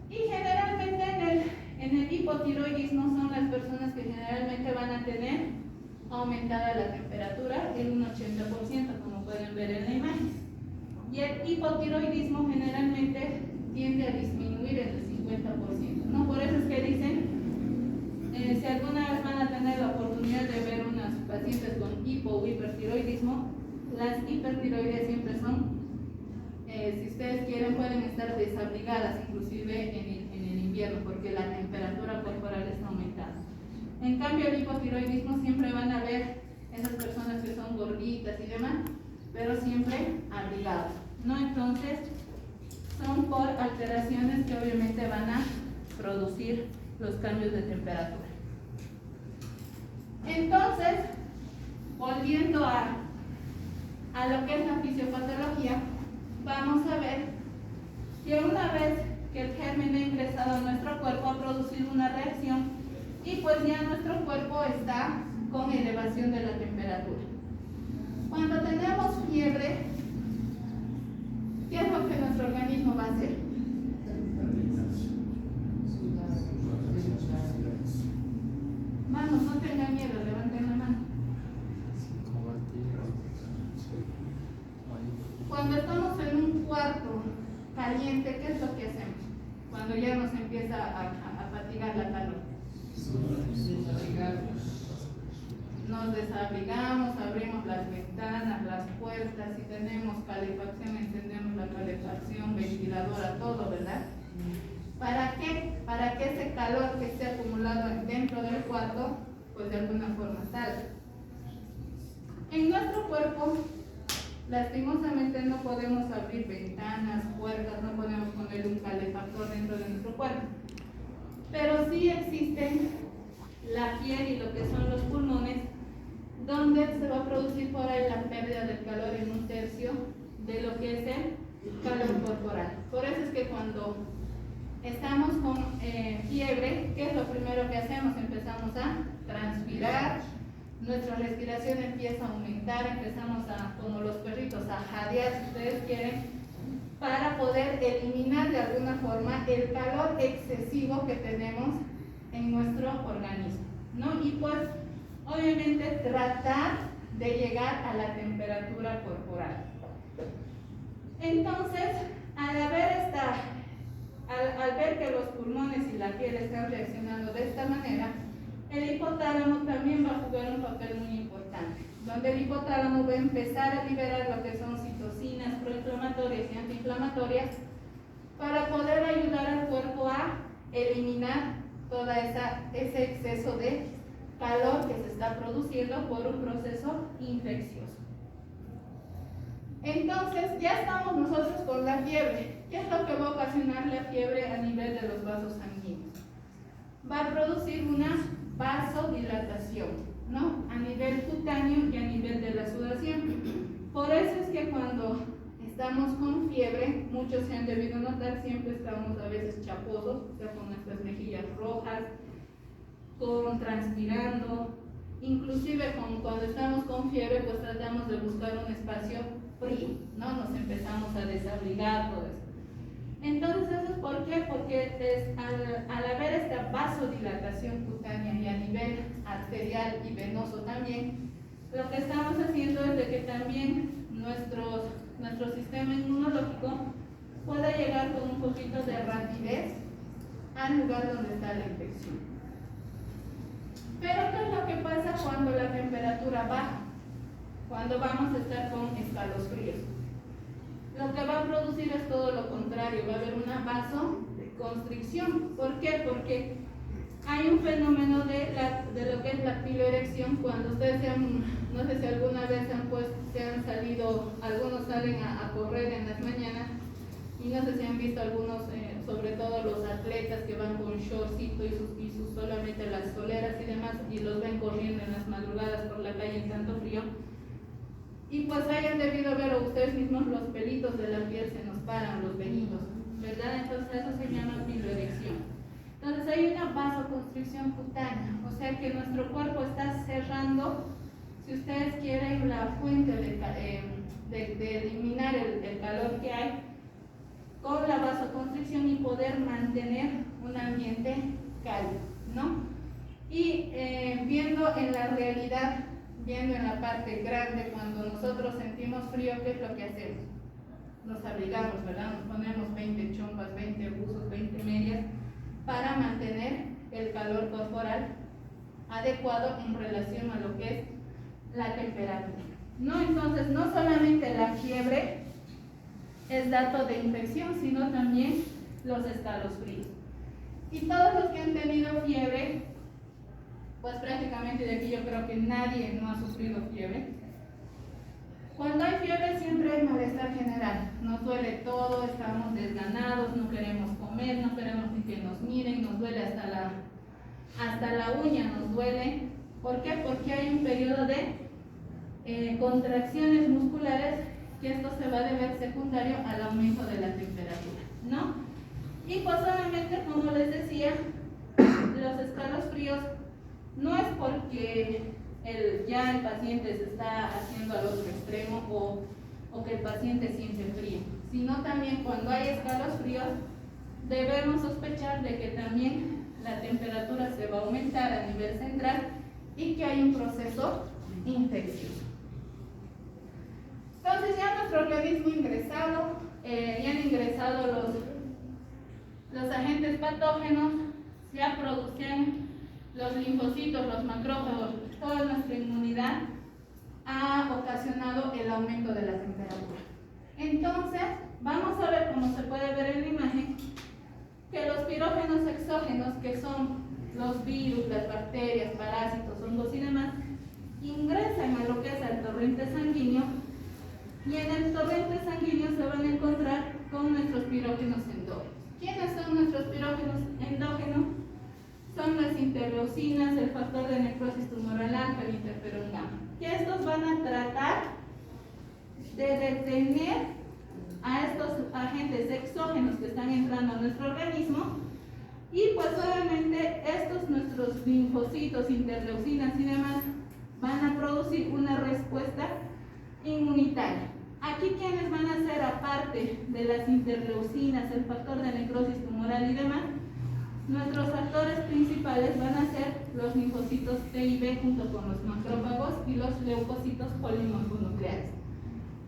Y generalmente en el hipotiroidismo son las personas que generalmente van a tener aumentada la temperatura en un 80%, como pueden ver en la imagen. Y el hipotiroidismo generalmente tiende a disminuir en el 50%, ¿no? Por eso es que dicen, si alguna vez van a tener la oportunidad de ver unas pacientes con hipo o hipertiroidismo, las hipertiroides siempre son, si ustedes quieren, pueden estar desabrigadas, inclusive en el invierno, porque la temperatura corporal está aumentada. En cambio, el hipotiroidismo siempre van a ver esas personas que son gorditas y demás, pero siempre abrigadas, ¿no? Entonces, son por alteraciones que obviamente van a producir los cambios de temperatura. Entonces, volviendo a lo que es la fisiopatología, vamos a ver que una vez que el germen ha ingresado a nuestro cuerpo, ha producido una reacción y pues ya nuestro cuerpo está con elevación de la temperatura. Cuando tenemos fiebre, ¿qué es lo que nuestro organismo va a hacer? Manos, no tengan miedo, levanten la mano. Cuando estamos en un cuarto caliente, ¿qué es lo que hacemos? Cuando ya nos empieza a fatigar la calor. Nos desabrigamos, abrimos las ventanas, las puertas, si tenemos calefacción, encendemos la calefacción, ventiladora, todo, ¿verdad? ¿Para qué? Para que ese calor que esté acumulado dentro del cuarto, pues de alguna forma salga. En nuestro cuerpo, lastimosamente no podemos abrir ventanas, puertas, no podemos poner un calefactor dentro de nuestro cuerpo. Pero sí existen la piel y lo que son los pulmones, donde se va a producir por ahí la pérdida del calor en 1/3 de lo que es el calor corporal. Por eso es que cuando estamos con fiebre, ¿qué es lo primero que hacemos? Empezamos a transpirar, nuestra respiración empieza a aumentar, empezamos a, como los perritos, a jadear, si ustedes quieren, para poder eliminar de alguna forma el calor excesivo que tenemos en nuestro organismo, ¿no? Y pues, obviamente, tratar de llegar a la temperatura corporal. Entonces, al ver que los pulmones y la piel están reaccionando de esta manera, el hipotálamo también va a jugar un papel muy importante, donde el hipotálamo va a empezar a liberar lo que son citocinas proinflamatorias y antiinflamatorias para poder ayudar al cuerpo a eliminar todo ese exceso de calor que se está produciendo por un proceso infeccioso. Entonces, ya estamos nosotros con la fiebre. ¿Qué es lo que va a ocasionar la fiebre a nivel de los vasos sanguíneos? Va a producir una vasodilatación, ¿no? A nivel cutáneo y a nivel de la sudoración. Por eso es que cuando estamos con fiebre, muchos se han debido notar, siempre estamos a veces chaposos, o sea, con nuestras mejillas rojas, transpirando, inclusive cuando estamos con fiebre, pues tratamos de buscar un espacio frío, ¿no? Nos empezamos a desabrigar, todo eso. Entonces, ¿eso es por qué? Porque al haber esta vasodilatación cutánea y a nivel arterial y venoso también, lo que estamos haciendo es de que también nuestro sistema inmunológico pueda llegar con un poquito de rapidez al lugar donde está la infección. Pero ¿qué es lo que pasa cuando la temperatura baja? Cuando vamos a estar con escalofríos. Lo que va a producir es todo lo contrario, va a haber una vasoconstricción. ¿Por qué? Porque hay un fenómeno de lo que es la piloerección. Cuando ustedes no sé si alguna vez algunos salen a correr en las mañanas, y no sé si han visto algunos, sobre todo los atletas que van con shortcito y sus solamente las soleras y demás, y los ven corriendo en las madrugadas por la calle en tanto frío, y pues hayan debido ver ustedes mismos los pelitos de la piel se nos paran, los venitos, ¿verdad? Entonces eso se llama piloerección. Entonces hay una vasoconstricción cutánea, o sea que nuestro cuerpo está cerrando, si ustedes quieren, la fuente de eliminar el calor que hay con la vasoconstricción y poder mantener un ambiente cálido, ¿no? Y viendo en la realidad, viendo en la parte grande, cuando nosotros sentimos frío, ¿qué es lo que hacemos? Nos abrigamos, ¿verdad? Nos ponemos 20 chompas, 20 buzos, 20 medias para mantener el calor corporal adecuado en relación a lo que es la temperatura, ¿no? Entonces, no solamente la fiebre es dato de infección, sino también los escalofríos. Y todos los que han tenido fiebre, pues prácticamente de aquí yo creo que nadie no ha sufrido fiebre. Cuando hay fiebre siempre hay malestar general, nos duele todo, estamos desganados, no queremos comer, no queremos ni que nos miren, nos duele hasta la uña nos duele. ¿Por qué? Porque hay un periodo de contracciones musculares, que esto se va a deber secundario al aumento de la temperatura, ¿no? Y pues obviamente, como les decía, los escalofríos no es porque ya el paciente se está haciendo al otro extremo o que el paciente siente frío, sino también cuando hay escalofríos debemos sospechar de que también la temperatura se va a aumentar a nivel central y que hay un proceso infeccioso. Entonces ya nuestro organismo ingresado, ya han ingresado los agentes patógenos, ya producen los linfocitos, los macrófagos, toda nuestra inmunidad ha ocasionado el aumento de la temperatura. Entonces, vamos a ver, como se puede ver en la imagen, que los pirógenos exógenos, que son los virus, las bacterias, parásitos, hongos y demás, ingresan a lo que es el torrente sanguíneo, y en el torrente sanguíneo se van a encontrar con nuestros pirógenos endógenos. ¿Quiénes son nuestros pirógenos endógenos? Son las interleucinas, el factor de necrosis tumoral alfa, el interferón gamma, que estos van a tratar de detener a estos agentes exógenos que están entrando a nuestro organismo, y pues obviamente estos nuestros linfocitos, interleucinas y demás van a producir una respuesta inmunitaria. Aquí quienes van a ser, aparte de las interleucinas, el factor de necrosis tumoral y demás, nuestros actores principales van a ser los linfocitos T y B junto con los macrófagos y los leucocitos polimorfonucleares.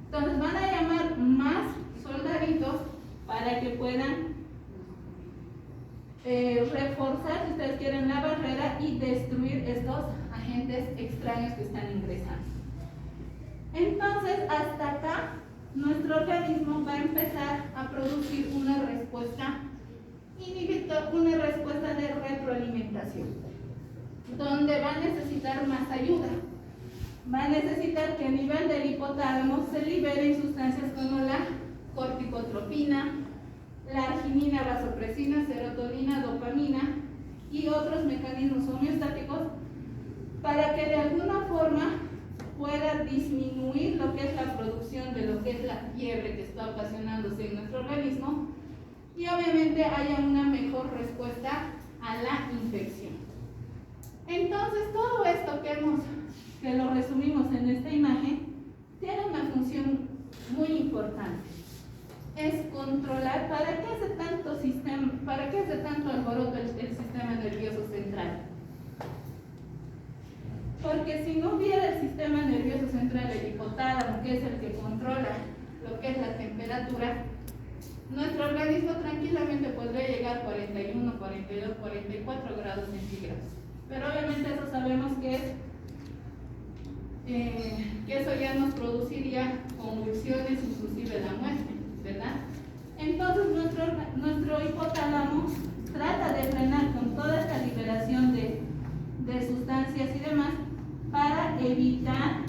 Entonces van a llamar más soldaditos para que puedan reforzar, si ustedes quieren, la barrera y destruir estos agentes extraños que están ingresando. Entonces, hasta acá, nuestro organismo va a empezar a producir una respuesta inhibitor, una respuesta de retroalimentación, donde va a necesitar más ayuda. Va a necesitar que a nivel del hipotálamo se liberen sustancias como la corticotropina, la arginina, vasopresina, serotonina, dopamina y otros mecanismos homeostáticos, para que de alguna forma pueda disminuir lo que es la producción de lo que es la fiebre que está ocasionándose en nuestro organismo, y obviamente haya una mejor respuesta a la infección. Entonces, todo esto que lo resumimos en esta imagen, tiene una función muy importante. Es controlar. ¿Para qué hace tanto alboroto el sistema nervioso central? Porque si no hubiera el sistema nervioso central, el hipotálamo, que es el que controla lo que es la temperatura, nuestro organismo tranquilamente podría llegar a 41, 42, 44 grados centígrados. Pero obviamente eso sabemos que eso ya nos produciría convulsiones, inclusive la muerte, ¿verdad? Entonces nuestro hipotálamo trata de frenar con toda esta liberación de sustancias y demás para evitar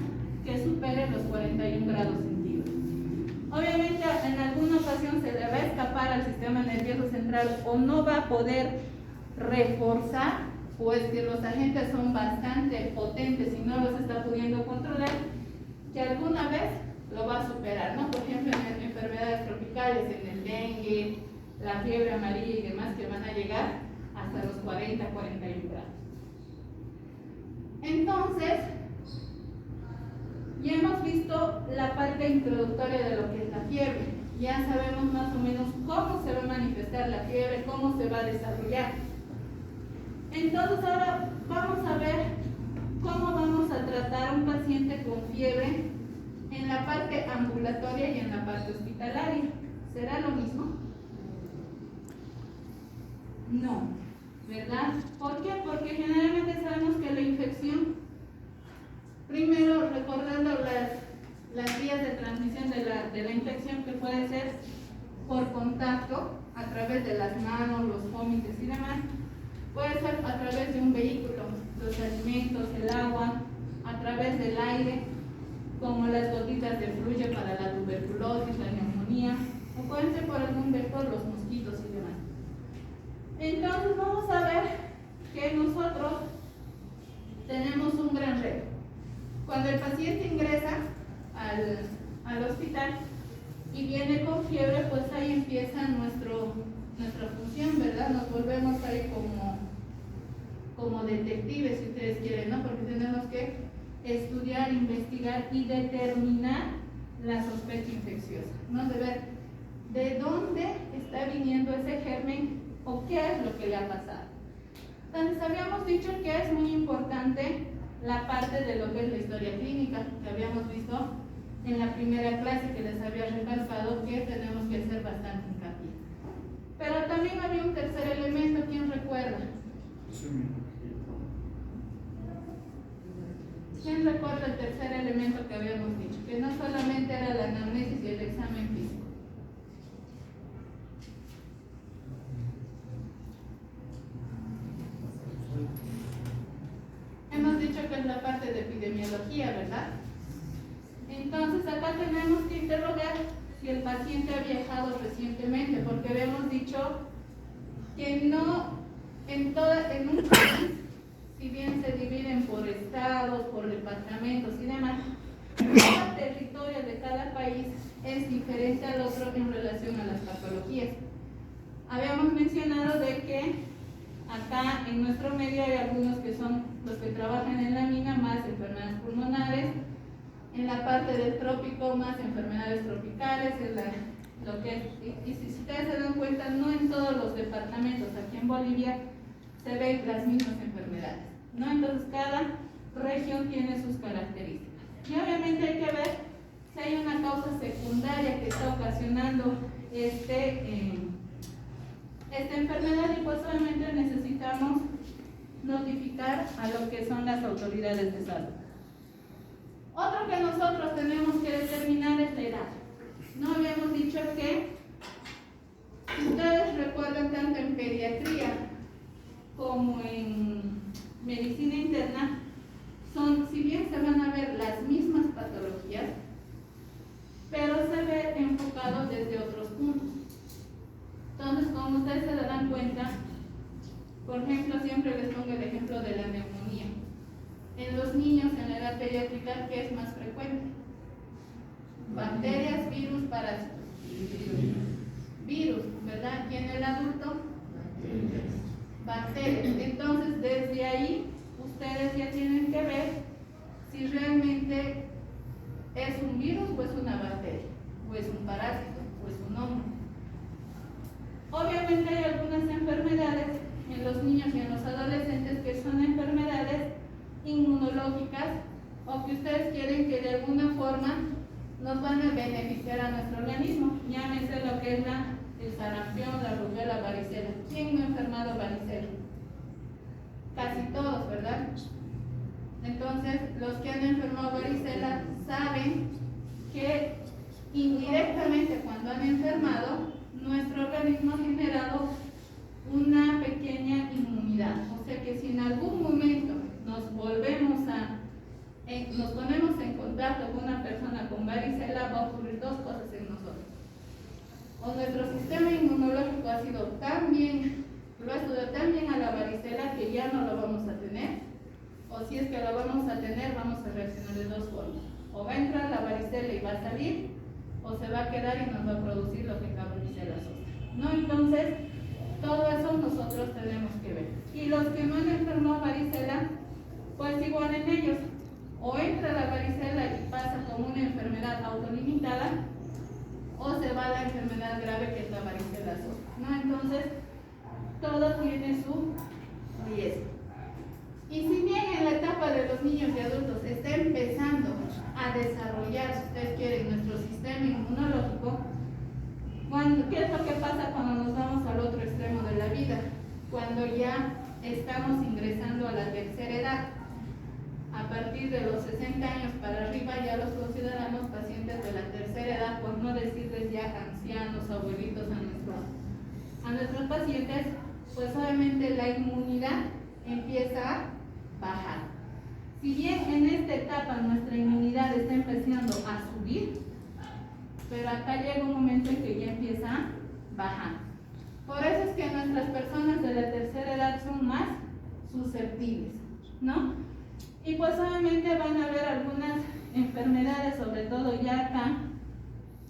que supere los 41 grados centígrados. Obviamente en alguna ocasión se le va a escapar al sistema nervioso central o no va a poder reforzar, pues que los agentes son bastante potentes y no los está pudiendo controlar, que alguna vez lo va a superar, ¿no? Por ejemplo, en enfermedades tropicales, en el dengue, la fiebre amarilla y demás, que van a llegar hasta los 40, 41 grados. Entonces, ya hemos visto la parte introductoria de lo que es la fiebre. Ya sabemos más o menos cómo se va a manifestar la fiebre, cómo se va a desarrollar. Entonces, ahora vamos a ver cómo vamos a tratar a un paciente con fiebre en la parte ambulatoria y en la parte hospitalaria. ¿Será lo mismo? No, ¿verdad? ¿Por qué? Porque generalmente sabemos que la infección, primero recordando las vías de transmisión de la infección, que puede ser por contacto a través de las manos, los vómitos y demás. Puede ser a través de un vehículo, los alimentos, el agua, a través del aire, como las gotitas de fluye para la tuberculosis, la neumonía, o pueden ser por algún vector, los mosquitos y demás. Entonces vamos a ver que nosotros tenemos un gran reto. Cuando el paciente ingresa al hospital y viene con fiebre, pues ahí empieza nuestra función, ¿verdad? Nos volvemos ahí como detectives, si ustedes quieren, ¿no? Porque tenemos que estudiar, investigar y determinar la sospecha infecciosa, ¿no? De ver de dónde está viniendo ese germen o qué es lo que le ha pasado. Entonces habíamos dicho que es muy importante la parte de lo que es la historia clínica, que habíamos visto en la primera clase que les había recalcado que tenemos que hacer bastante hincapié. Pero también había un tercer elemento, ¿quién recuerda? ¿Quién recuerda el tercer elemento que habíamos dicho? Que no solamente era la anamnesis y el examen físico. Hemos dicho que es la parte de epidemiología, ¿verdad? Entonces acá tenemos que interrogar si el paciente ha viajado recientemente, porque habíamos dicho que no en un país, si bien se dividen por estados, por departamentos y demás, cada territorio de cada país es diferente al otro en relación a las patologías. Habíamos mencionado de que acá en nuestro medio hay algunos que son los que trabajan en la mina, más enfermedades pulmonares, en la parte del trópico más enfermedades tropicales, lo que es, y si ustedes se dan cuenta, no en todos los departamentos, aquí en Bolivia se ven las mismas enfermedades, ¿no? Entonces cada región tiene sus características. Y obviamente hay que ver si hay una causa secundaria que está ocasionando esta enfermedad, y pues obviamente necesitamos notificar a lo que son las autoridades de salud. Otro que nosotros tenemos que determinar es la edad. No habíamos dicho que, si ustedes recuerdan, tanto en pediatría como en medicina interna, si bien se van a ver las mismas patologías, pero se ve enfocado desde otros puntos. Entonces, como ustedes se darán cuenta, por ejemplo, siempre les pongo el ejemplo de la neumonía. En los niños en la edad pediátrica, ¿qué es más frecuente? Bacterias, virus, parásitos. Virus, ¿verdad? ¿Y en el adulto? Bacterias. Entonces, desde ahí, ustedes ya tienen que ver si realmente es un virus o es una bacteria, o es un parásito, o es un hongo. Obviamente hay algunas enfermedades en los niños y en los adolescentes que son enfermedades inmunológicas, o que ustedes quieren que de alguna forma nos van a beneficiar a nuestro organismo. Llámese lo que es el sarampión, la rubiola, varicela. ¿Quién no ha enfermado varicela? Casi todos, ¿verdad? Entonces, los que han enfermado varicela saben que indirectamente, cuando han enfermado, nuestro organismo ha generado una pequeña inmunidad. O sea que si en algún momento nos ponemos en contacto con una persona con varicela, va a ocurrir dos cosas en nosotros. O nuestro sistema inmunológico ha sido lo ha estudiado tan bien a la varicela que ya no lo vamos a tener, o si es que lo vamos a tener, vamos a reaccionar de dos formas. O va a entrar la varicela y va a salir, o se va a quedar y nos va a producir lo que la varicela asusta, ¿no? Entonces, todo eso nosotros tenemos que ver. Y los que no han enfermado varicela, pues igual en ellos, o entra la varicela y pasa como una enfermedad autolimitada, o se va a la enfermedad grave que es la varicela zoster, ¿no? Entonces, todo tiene su riesgo. Y si bien en la etapa de los niños y adultos está empezando a desarrollar, si ustedes quieren, nuestro sistema inmunológico, ¿qué es lo que pasa cuando nos vamos al otro extremo de la vida? Cuando ya estamos ingresando a la tercera edad. A partir de los 60 años para arriba ya los consideramos pacientes de la tercera edad, por no decirles ya ancianos, abuelitos a nuestros pacientes, pues obviamente la inmunidad empieza a bajar. Si bien en esta etapa nuestra inmunidad está empezando a subir, pero acá llega un momento en que ya empieza a bajar. Por eso es que nuestras personas de la tercera edad son más susceptibles, ¿no? Y pues obviamente van a haber algunas enfermedades, sobre todo ya acá,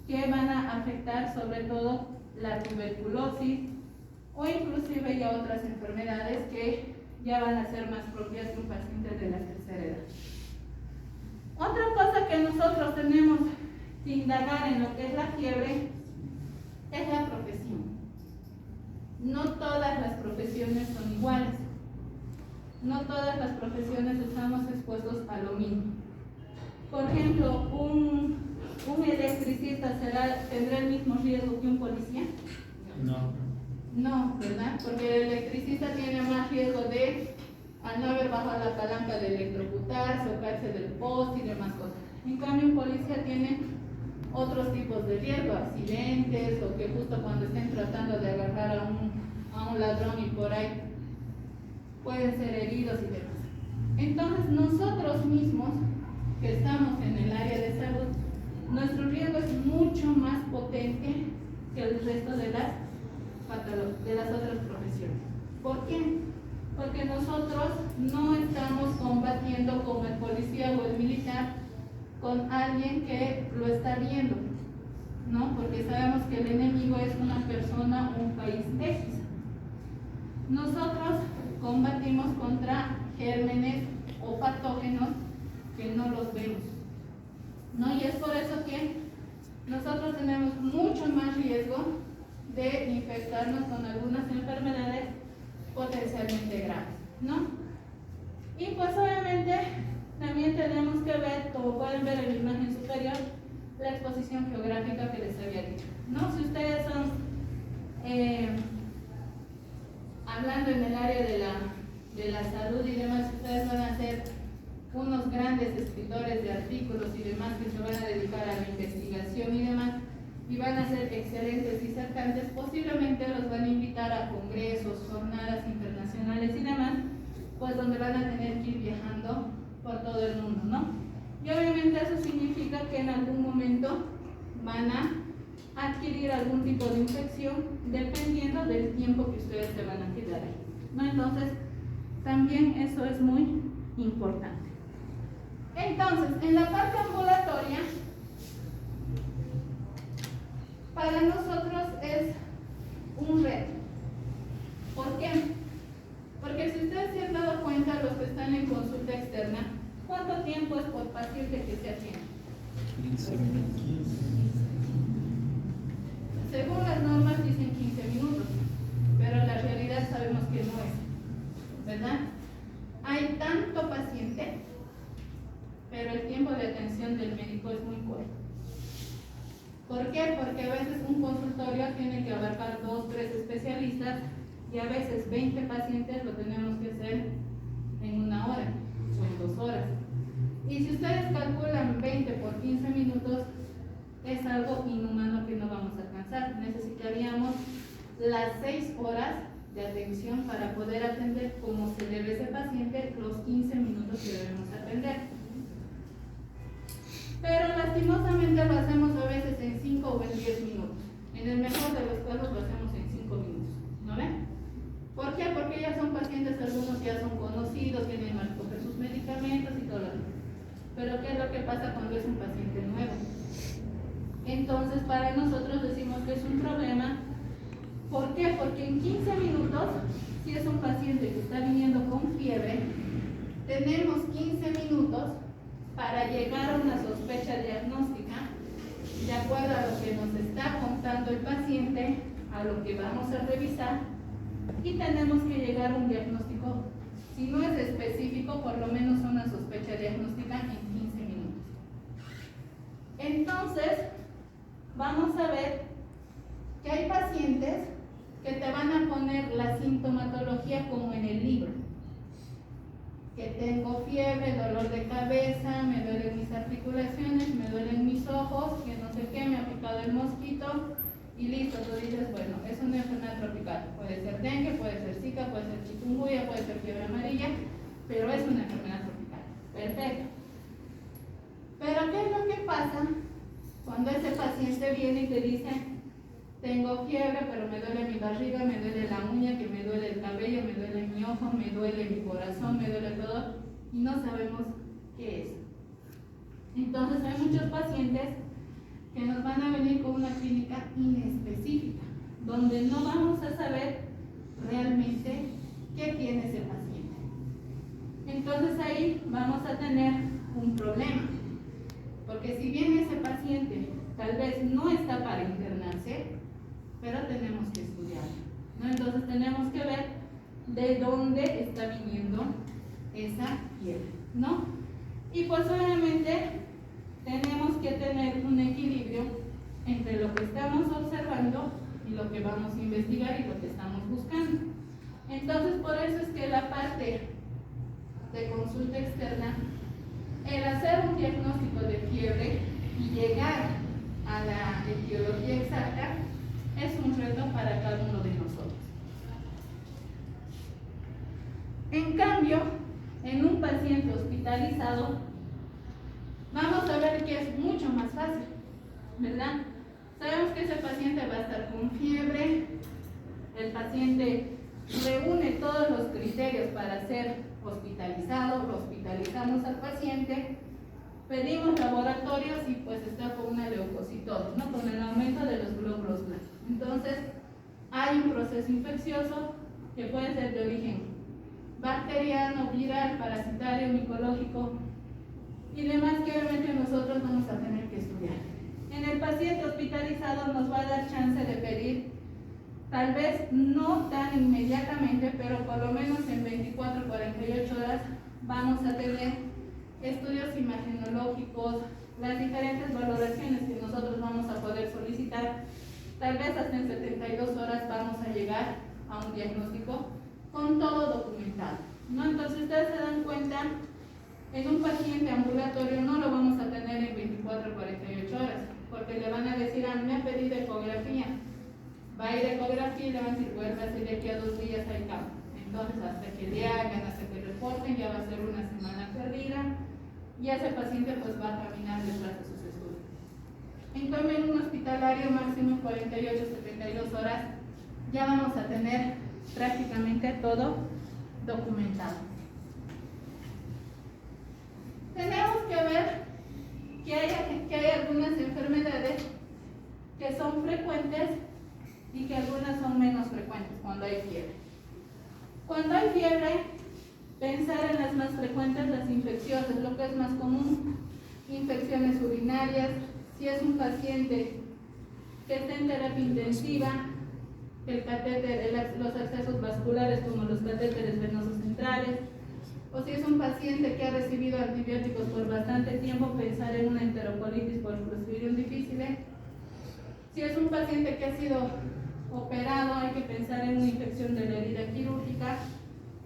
que van a afectar sobre todo la tuberculosis o inclusive ya otras enfermedades que ya van a ser más propias de un paciente de la tercera edad. Otra cosa que nosotros tenemos que indagar en lo que es la fiebre es la profesión. No todas las profesiones son iguales. No todas las profesiones estamos expuestos a lo mismo. Por ejemplo, un electricista tendrá el mismo riesgo que un policía. No, ¿verdad? Porque el electricista tiene más riesgo de, al no haber bajado la palanca, de electrocutarse o caerse del poste y demás cosas. En cambio, un policía tiene otros tipos de riesgo, accidentes, o que justo cuando estén tratando de agarrar a un ladrón y por ahí pueden ser heridos y demás. Entonces, nosotros mismos, que estamos en el área de salud, nuestro riesgo es mucho más potente que el resto de las otras profesiones. ¿Por qué? Porque nosotros no estamos combatiendo como el policía o el militar con alguien que lo está viendo, ¿no? Porque sabemos que el enemigo es una persona o un país X. Nosotros combatimos contra gérmenes o patógenos que no los vemos, ¿no? Y es por eso que nosotros tenemos mucho más riesgo de infectarnos con algunas enfermedades potencialmente graves, ¿no? Y pues obviamente también tenemos que ver, como pueden ver en la imagen superior, la exposición geográfica que les había dicho, ¿no? Si ustedes son, hablando en el área de la salud y demás, ustedes van a ser unos grandes escritores de artículos y demás que se van a dedicar a la investigación y demás, y van a ser excelentes disertantes, posiblemente los van a invitar a congresos, jornadas internacionales y demás, pues donde van a tener que ir viajando por todo el mundo, ¿no? Y obviamente eso significa que en algún momento van a adquirir algún tipo de infección dependiendo del tiempo que ustedes se van a quedar ahí, ¿no? Entonces, también eso es muy importante. Entonces, en la parte ambulatoria, para nosotros es un reto. ¿Por qué? Porque si ustedes se han dado cuenta, los que están en consulta externa, ¿cuánto tiempo es por paciente que se atiende? 15 minutos. Según las normas dicen 15 minutos, pero la realidad sabemos que no es, ¿verdad? Hay tanto paciente, pero el tiempo de atención del médico es muy corto. ¿Por qué? Porque a veces un consultorio tiene que abarcar 2 o 3 especialistas y a veces 20 pacientes lo tenemos que hacer en 1 hora o en 2 horas. Y si ustedes calculan 20 por 15 minutos, es algo inhumano que no vamos a alcanzar. Necesitaríamos las 6 horas de atención para poder atender como se debe ese paciente los 15 minutos que debemos atender. Pero lastimosamente lo hacemos a veces en 5 o en 10 minutos. En el mejor de los casos lo hacemos en 5 minutos, ¿no ven? ¿Por qué? Porque ya son pacientes, algunos ya son conocidos, tienen que coger sus medicamentos y todo lo demás. Pero ¿qué es lo que pasa cuando es un paciente nuevo? Entonces para nosotros decimos que es un problema. ¿Por qué? Porque en 15 minutos, si es un paciente que está viniendo con fiebre, tenemos 15 minutos para llegar a una sospecha diagnóstica de acuerdo a lo que nos está contando el paciente, a lo que vamos a revisar, y tenemos que llegar a un diagnóstico, si no es específico, por lo menos una sospecha diagnóstica en 15 minutos. Entonces, vamos a ver que hay pacientes que te van a poner la sintomatología como en el libro. Que tengo fiebre, dolor de cabeza, me duelen mis articulaciones, me duelen mis ojos, que no sé qué, me ha picado el mosquito y listo, tú dices, bueno, es una enfermedad tropical, puede ser dengue, puede ser zika, puede ser chikungunya, puede ser fiebre amarilla, pero es una enfermedad tropical. Perfecto. Pero ¿qué es lo que pasa cuando ese paciente viene y te dice, tengo fiebre, pero me duele mi barriga, me duele la uña, que me duele el cabello, me duele mi ojo, me duele mi corazón, me duele todo, y no sabemos qué es? Entonces hay muchos pacientes que nos van a venir con una clínica inespecífica, donde no vamos a saber realmente qué tiene ese paciente. Entonces ahí vamos a tener un problema, porque si bien ese paciente tal vez no está para internarse, pero tenemos que estudiarlo, ¿no? Entonces tenemos que ver de dónde está viniendo esa fiebre, ¿no? Y pues obviamente tenemos que tener un equilibrio entre lo que estamos observando y lo que vamos a investigar y lo que estamos buscando. Entonces, por eso es que la parte de consulta externa, el hacer un diagnóstico de fiebre y llegar a la etiología exacta es un reto para cada uno de nosotros. En cambio, en un paciente hospitalizado, vamos a ver que es mucho más fácil, ¿verdad? Sabemos que ese paciente va a estar con fiebre, el paciente reúne todos los criterios para ser hospitalizado, lo hospitalizamos al paciente, pedimos laboratorios y pues está con una leucocitosis, ¿no? Con el aumento de los glóbulos blancos. Entonces, hay un proceso infeccioso que puede ser de origen bacteriano, viral, parasitario, micológico y demás que obviamente nosotros vamos a tener que estudiar. En el paciente hospitalizado nos va a dar chance de pedir, tal vez no tan inmediatamente, pero por lo menos en 24 o 48 horas vamos a tener estudios imagenológicos, las diferentes valoraciones que nosotros vamos a poder solicitar. Tal vez hasta en 72 horas vamos a llegar a un diagnóstico con todo documentado, ¿no? Entonces ustedes se dan cuenta, en un paciente ambulatorio no lo vamos a tener en 24 o 48 horas, porque le van a decir, me ha pedido ecografía, va a ir a ecografía y le van a decir, vuelve a hacer de aquí a 2 días al campo. Entonces hasta que le hagan, hasta que reporten, ya va a ser una semana perdida y ese paciente pues va a caminar detrás de sus estudios. En cambio, en un hospitalario máximo 48-72 horas ya vamos a tener prácticamente todo documentado. Tenemos que ver que hay algunas enfermedades que son frecuentes y que algunas son menos frecuentes cuando hay fiebre. Cuando hay fiebre, pensar en las más frecuentes, las infecciosas, lo que es más común, infecciones urinarias, si es un paciente que está en terapia intensiva, el catéter, los accesos vasculares como los catéteres venosos centrales, o si es un paciente que ha recibido antibióticos por bastante tiempo, pensar en una enterocolitis por Clostridium difficile. Si es un paciente que ha sido operado, hay que pensar en una infección de la herida quirúrgica,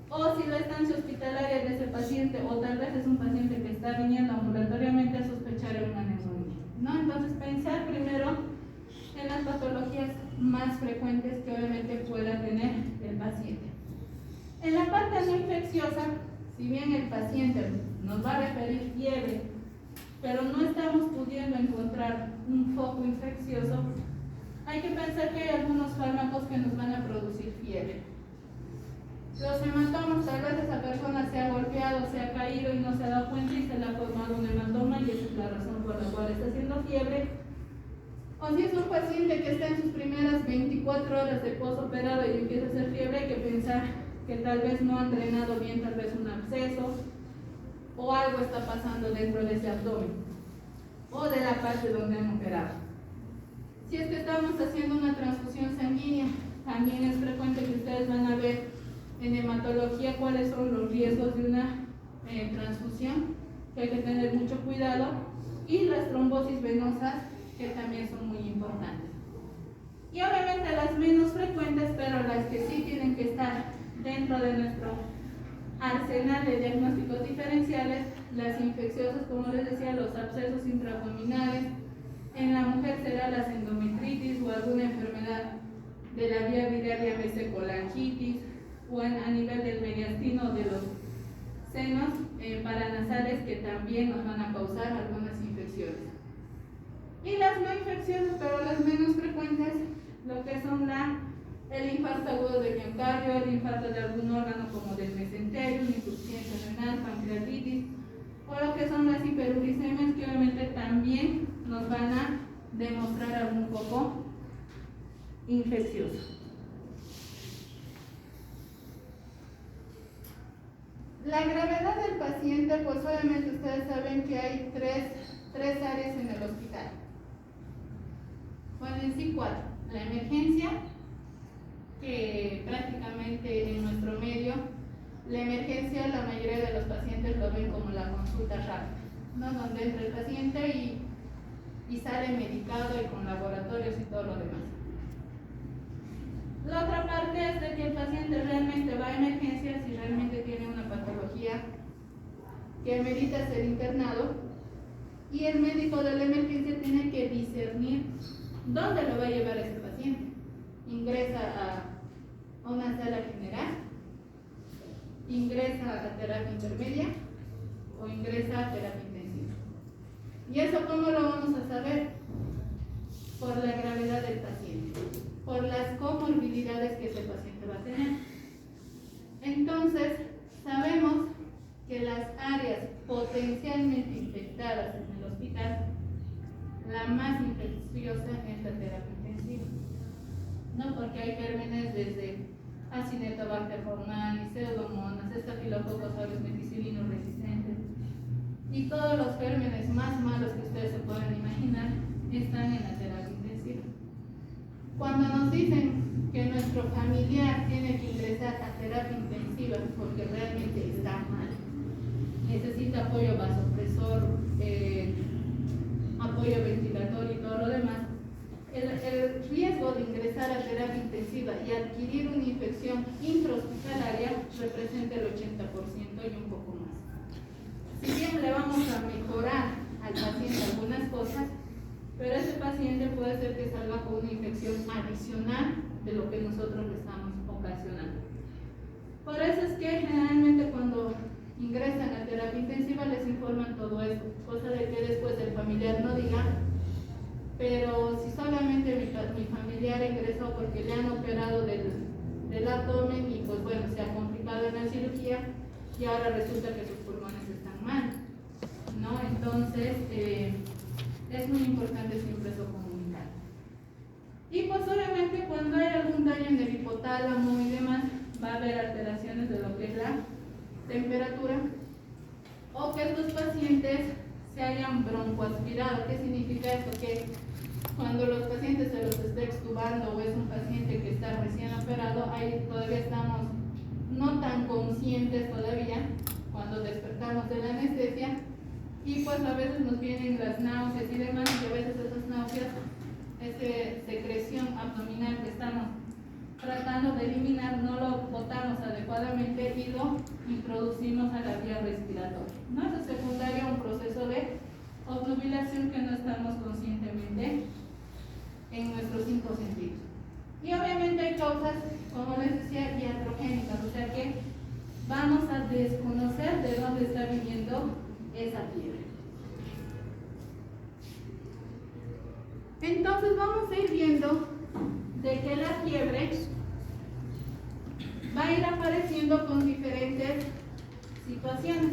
o si la estancia hospitalaria de ese paciente, o tal vez es un paciente que está viniendo ambulatoriamente a sospechar en una neumonía, ¿no? Entonces pensar primero en las patologías más frecuentes que obviamente pueda tener el paciente. En la parte no infecciosa, si bien el paciente nos va a referir fiebre, pero no estamos pudiendo encontrar un foco infeccioso, hay que pensar que hay algunos fármacos que nos van a producir fiebre. Los hematomas, tal vez esa persona se ha golpeado, se ha caído y no se ha dado cuenta y se le ha formado un hematoma y esa es la razón por la cual está haciendo fiebre. O si es un paciente que está en sus primeras 24 horas de posoperado y empieza a hacer fiebre, hay que pensar que tal vez no han drenado bien, tal vez un absceso o algo está pasando dentro de ese abdomen o de la parte donde han operado. Si es que estamos haciendo una transfusión sanguínea, también es frecuente que ustedes van a ver en hematología cuáles son los riesgos de una transfusión, que hay que tener mucho cuidado, y las trombosis venosas, que también son muy importantes. Y obviamente las menos frecuentes, pero las que sí tienen que estar dentro de nuestro arsenal de diagnósticos diferenciales, las infecciosas, como les decía, los abscesos intraabdominales, En la mujer será la endometritis o alguna enfermedad de la vía biliar, llámese colangitis, o a nivel del mediastino o de los senos paranasales, que también nos van a causar algunas infecciones. Y las no infecciosas, pero las menos frecuentes, lo que son el infarto agudo de miocardio, el infarto de algún órgano como del mesenterio, insuficiencia renal, pancreatitis, o lo que son las hiperuricemias, que obviamente también nos van a demostrar algún poco infeccioso. La gravedad del paciente, pues obviamente ustedes saben que hay tres áreas en el hospital. Bueno, en sí 4. La emergencia, que prácticamente en nuestro medio, la emergencia la mayoría de los pacientes lo ven como la consulta rápida, ¿no? Donde entra el paciente y sale medicado y con laboratorios y todo lo demás. La otra parte es de que el paciente realmente va a emergencias si realmente tiene una patología que merita ser internado, y el médico de la emergencia tiene que discernir dónde lo va a llevar ese paciente. Ingresa a una sala general, ingresa a terapia intermedia o ingresa a terapia intensiva. ¿Y eso cómo lo vamos a saber? Por la gravedad del paciente, por las comorbilidades que ese paciente va a tener. Entonces, sabemos que las áreas potencialmente infectadas en el hospital, la más infecciosa es la terapia intensiva, ¿no? Porque hay gérmenes desde Acinetobacter baumannii, pseudomonas, estafilococos aureus meticilinos resistentes, y todos los gérmenes más malos que ustedes se pueden imaginar están en la terapia intensiva. Cuando nos dicen que nuestro familiar tiene que ingresar a terapia intensiva porque realmente está mal, necesita apoyo vasopresor, apoyo ventilatorio y todo lo demás, el riesgo de ingresar a terapia intensiva y adquirir una infección intrahospitalaria representa el 80% y un poco más. Si bien le vamos a mejorar al paciente algunas cosas, pero ese paciente puede ser que salga con una infección adicional de lo que nosotros le estamos ocasionando. Por eso es que generalmente cuando ingresan a terapia intensiva les informan todo eso, cosa de que después el familiar no diga, pero si solamente mi familiar ingresó porque le han operado del abdomen y pues bueno, se ha complicado en la cirugía y ahora resulta que sus pulmones están mal, ¿no? Entonces es muy importante siempre eso comunicar. Y pues obviamente cuando hay algún daño en el hipotálamo y demás, va a haber alteraciones de lo que es la temperatura, o que estos pacientes se hayan broncoaspirado. ¿Qué significa esto? Que cuando los pacientes se los está extubando o es un paciente que está recién operado, ahí todavía estamos no tan conscientes todavía cuando despertamos de la anestesia, y pues a veces nos vienen las náuseas y demás, y a veces esas náuseas, esa secreción abdominal que estamos tratando de eliminar, no lo botamos adecuadamente y lo introducimos a la vía respiratoria, ¿no? Eso es secundario a un proceso de obnubilación que no estamos conscientemente en nuestros 5 sentidos. Y obviamente hay causas, como les decía, iatrogénicas, o sea que vamos a desconocer de dónde está viniendo esa fiebre. Entonces vamos a ir viendo de que la fiebre va a ir apareciendo con diferentes situaciones.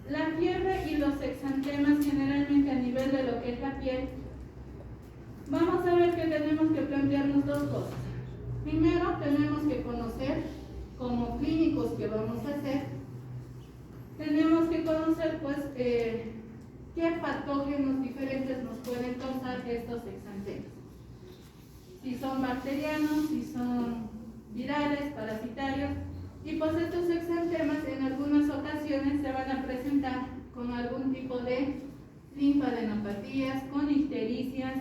La fiebre y los exantemas generalmente a nivel de lo que es la piel, vamos a ver que tenemos que plantearnos dos cosas. Primero, tenemos que conocer como clínicos que vamos a hacer, tenemos que conocer pues qué patógenos diferentes nos pueden causar estos exantemas. Si son bacterianos, si son virales, parasitarios, y pues estos exantemas en algunas ocasiones se van a presentar con algún tipo de linfadenopatías, con ictericias,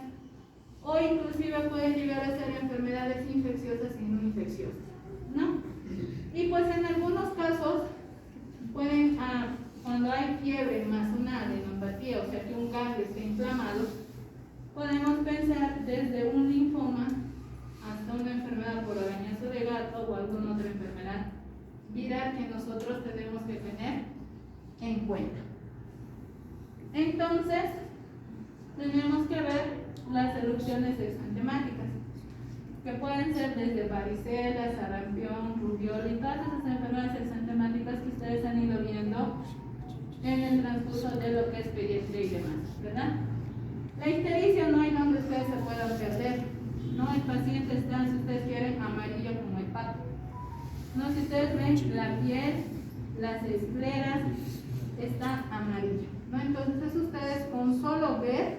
o inclusive pueden llegar a ser enfermedades infecciosas y no infecciosas, ¿no? Y pues en algunos casos pueden, cuando cuando hay fiebre más una adenopatía, o sea que un ganglio está inflamado, podemos pensar desde un linfoma hasta una enfermedad por arañazo de gato o alguna otra enfermedad viral que nosotros tenemos que tener en cuenta. Entonces, tenemos que ver las erupciones exantemáticas, que pueden ser desde varicela, sarampión, rubiola y todas esas enfermedades exantemáticas que ustedes han ido viendo en el transcurso de lo que es pediatría y demás, ¿verdad? La ictericia no hay donde ustedes se puedan perder, ¿no? El paciente está, si ustedes quieren, amarillo como el pato, ¿no? Si ustedes ven la piel, las escleras, está amarillo, ¿no? Entonces ustedes con solo ver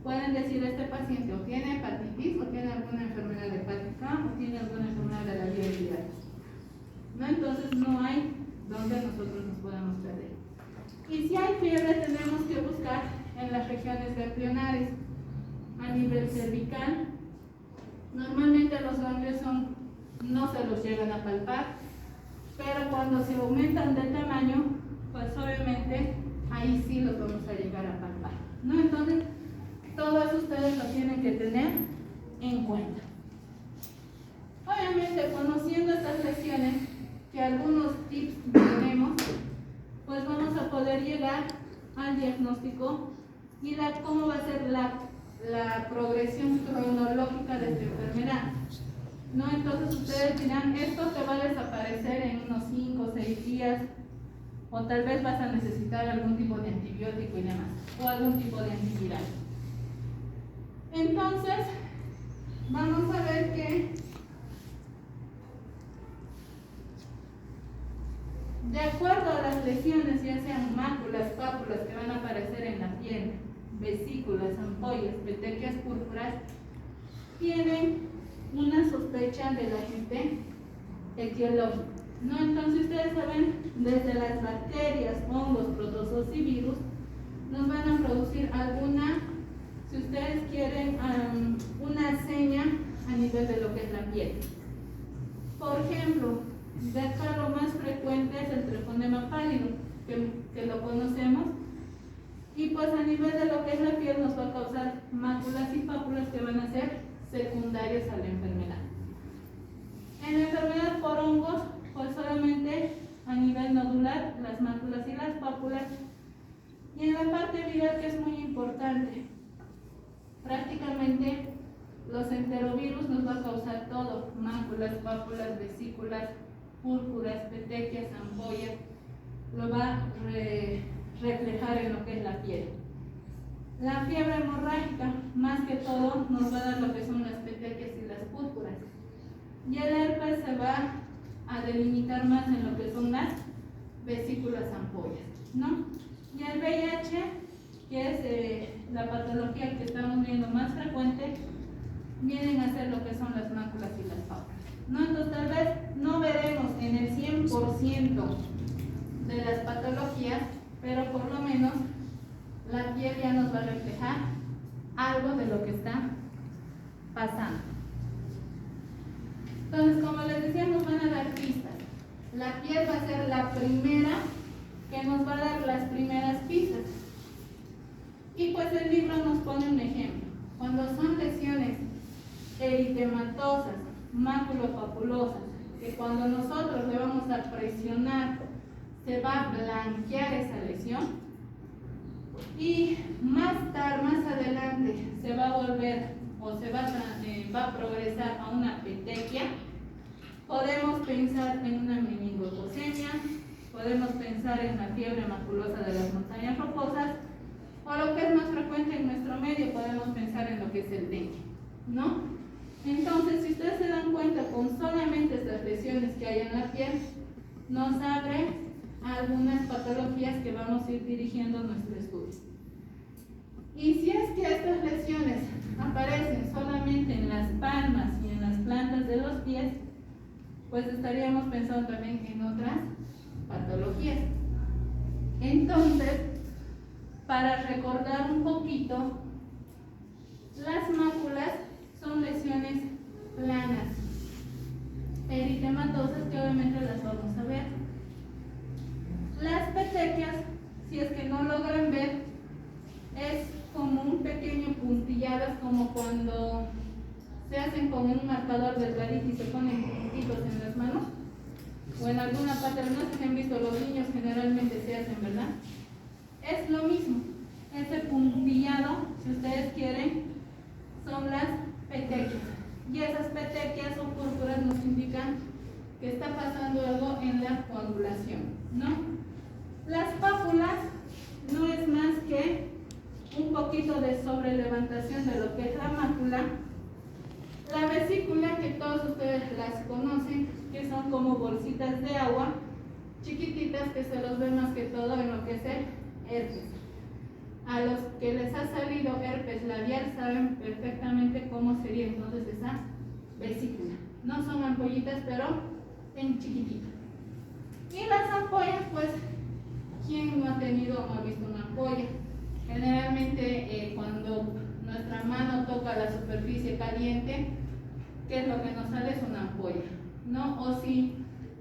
pueden decir este paciente o tiene hepatitis o tiene alguna enfermedad hepática o tiene alguna enfermedad de la vía biliar, ¿no? Entonces no hay donde nosotros nos podamos perder. Y si hay fiebre tenemos que buscar en las regiones ganglionares. A nivel cervical, normalmente los ganglios no se los llegan a palpar, pero cuando se aumentan de tamaño, pues obviamente ahí sí los vamos a llegar a palpar, ¿no? Entonces, todo eso ustedes lo tienen que tener en cuenta. Obviamente, conociendo estas lesiones, que algunos tips tenemos, pues vamos a poder llegar al diagnóstico y cómo va a ser la progresión cronológica de esta enfermedad, ¿no? Entonces ustedes dirán, esto te va a desaparecer en unos 5 o 6 días, o tal vez vas a necesitar algún tipo de antibiótico y demás, o algún tipo de antiviral. Entonces, vamos a ver que de acuerdo a las lesiones, ya sean máculas, pápulas que van a aparecer en la piel, vesículas, ampollas, petequias púrpuras, tienen una sospecha del agente etiológico, ¿no? Entonces ustedes saben, desde las bacterias, hongos, protozoos y virus, nos van a producir alguna, si ustedes quieren, una seña a nivel de lo que es la piel. Por ejemplo, de acá lo más frecuente es el treponema pálido, que lo conocemos, y pues a nivel de lo que es la piel nos va a causar máculas y pápulas que van a ser secundarias a la enfermedad. En la enfermedad por hongos, pues solamente a nivel nodular, las máculas y las pápulas, y en la parte viral, que es muy importante, prácticamente los enterovirus nos va a causar todo: máculas, pápulas, vesículas, púrpuras, petequias, ampollas, lo va a reflejar en lo que es la piel. La fiebre hemorrágica, más que todo, nos va a dar lo que son las petequias y las púrpuras. Y el herpes se va a delimitar más en lo que son las vesículas, ampollas, ¿no? Y el VIH, que es la patología que estamos viendo más frecuente, vienen a ser lo que son las máculas y las pápulas, ¿no? Entonces tal vez no veremos en el 100% de las patologías, pero por lo menos la piel ya nos va a reflejar algo de lo que está pasando. Entonces, como les decía, nos van a dar pistas. La piel va a ser la primera que nos va a dar las primeras pistas. Y pues el libro nos pone un ejemplo. Cuando son lesiones eritematosas, maculopapulosas, que cuando nosotros le vamos a presionar se va a blanquear esa lesión, y más adelante se va a volver o se va a progresar a una petequia, podemos pensar en una meningococemia, podemos pensar en la fiebre maculosa de las montañas rocosas, o lo que es más frecuente en nuestro medio, podemos pensar en lo que es el dengue, ¿no? Entonces, si ustedes se dan cuenta, con solamente estas lesiones que hay en la piel, nos abre algunas patologías que vamos a ir dirigiendo nuestro estudio. Y si es que estas lesiones aparecen solamente en las palmas y en las plantas de los pies, pues estaríamos pensando también en otras patologías. Entonces, para recordar un poquito, las máculas son lesiones planas, eritematosas, que obviamente las vamos a ver. Las petequias es que no logran ver, es como un pequeño puntillado, es como cuando se hacen con un marcador delgadito y se ponen puntitos en las manos, o en alguna parte, no sé si han visto, los niños generalmente se hacen, ¿verdad? Es lo mismo, ese puntillado, si ustedes quieren, son las petequias, y esas petequias o púrpuras nos indican que está pasando algo en la coagulación, ¿no? Las pápulas no es más que un poquito de sobrelevantación de lo que es la mácula. La vesícula, que todos ustedes las conocen, que son como bolsitas de agua chiquititas que se los ve más que todo en lo que es el herpes. A los que les ha salido herpes labial saben perfectamente cómo sería entonces esa vesícula. No son ampollitas, pero en chiquitito. Y las ampollas, pues, ¿quién no ha tenido o no ha visto una ampolla? Generalmente cuando nuestra mano toca la superficie caliente, ¿qué es lo que nos sale? Es una ampolla, ¿no? O si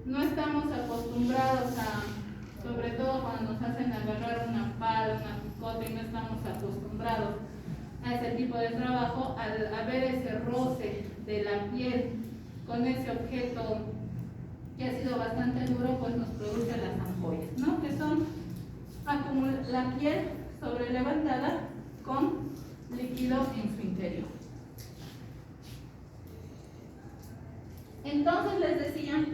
no estamos acostumbrados a, sobre todo cuando nos hacen agarrar una pala, una picota y no estamos acostumbrados a ese tipo de trabajo, al ver ese roce de la piel con ese objeto que ha sido bastante duro, pues nos produce las ampollas, ¿no? Que son la piel sobrelevantada con líquido en su interior. Entonces les decía,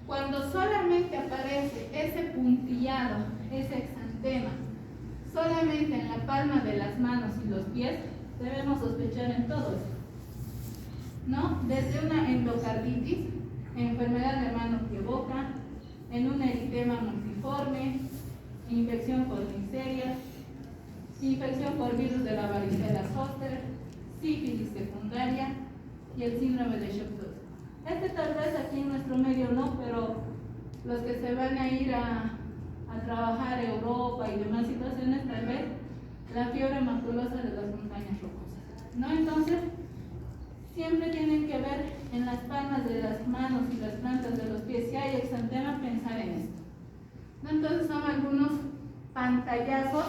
cuando solamente aparece ese puntillado, ese exantema, solamente en la palma de las manos y los pies, debemos sospechar en todo eso, ¿no? Desde una endocarditis, enfermedad de mano pie boca, en un eritema multiforme, infección por Neisseria, infección por virus de la varicela zoster, sífilis secundaria y el síndrome de Chopin. Este tal vez aquí en nuestro medio no, pero los que se van a ir a trabajar a Europa y demás situaciones, tal vez la fiebre maculosa de las montañas rocosas, ¿no? Entonces, siempre tienen que ver en las palmas de las manos y las plantas de los pies. Si hay exantema, pensar en esto, ¿no? Entonces son algunos pantallazos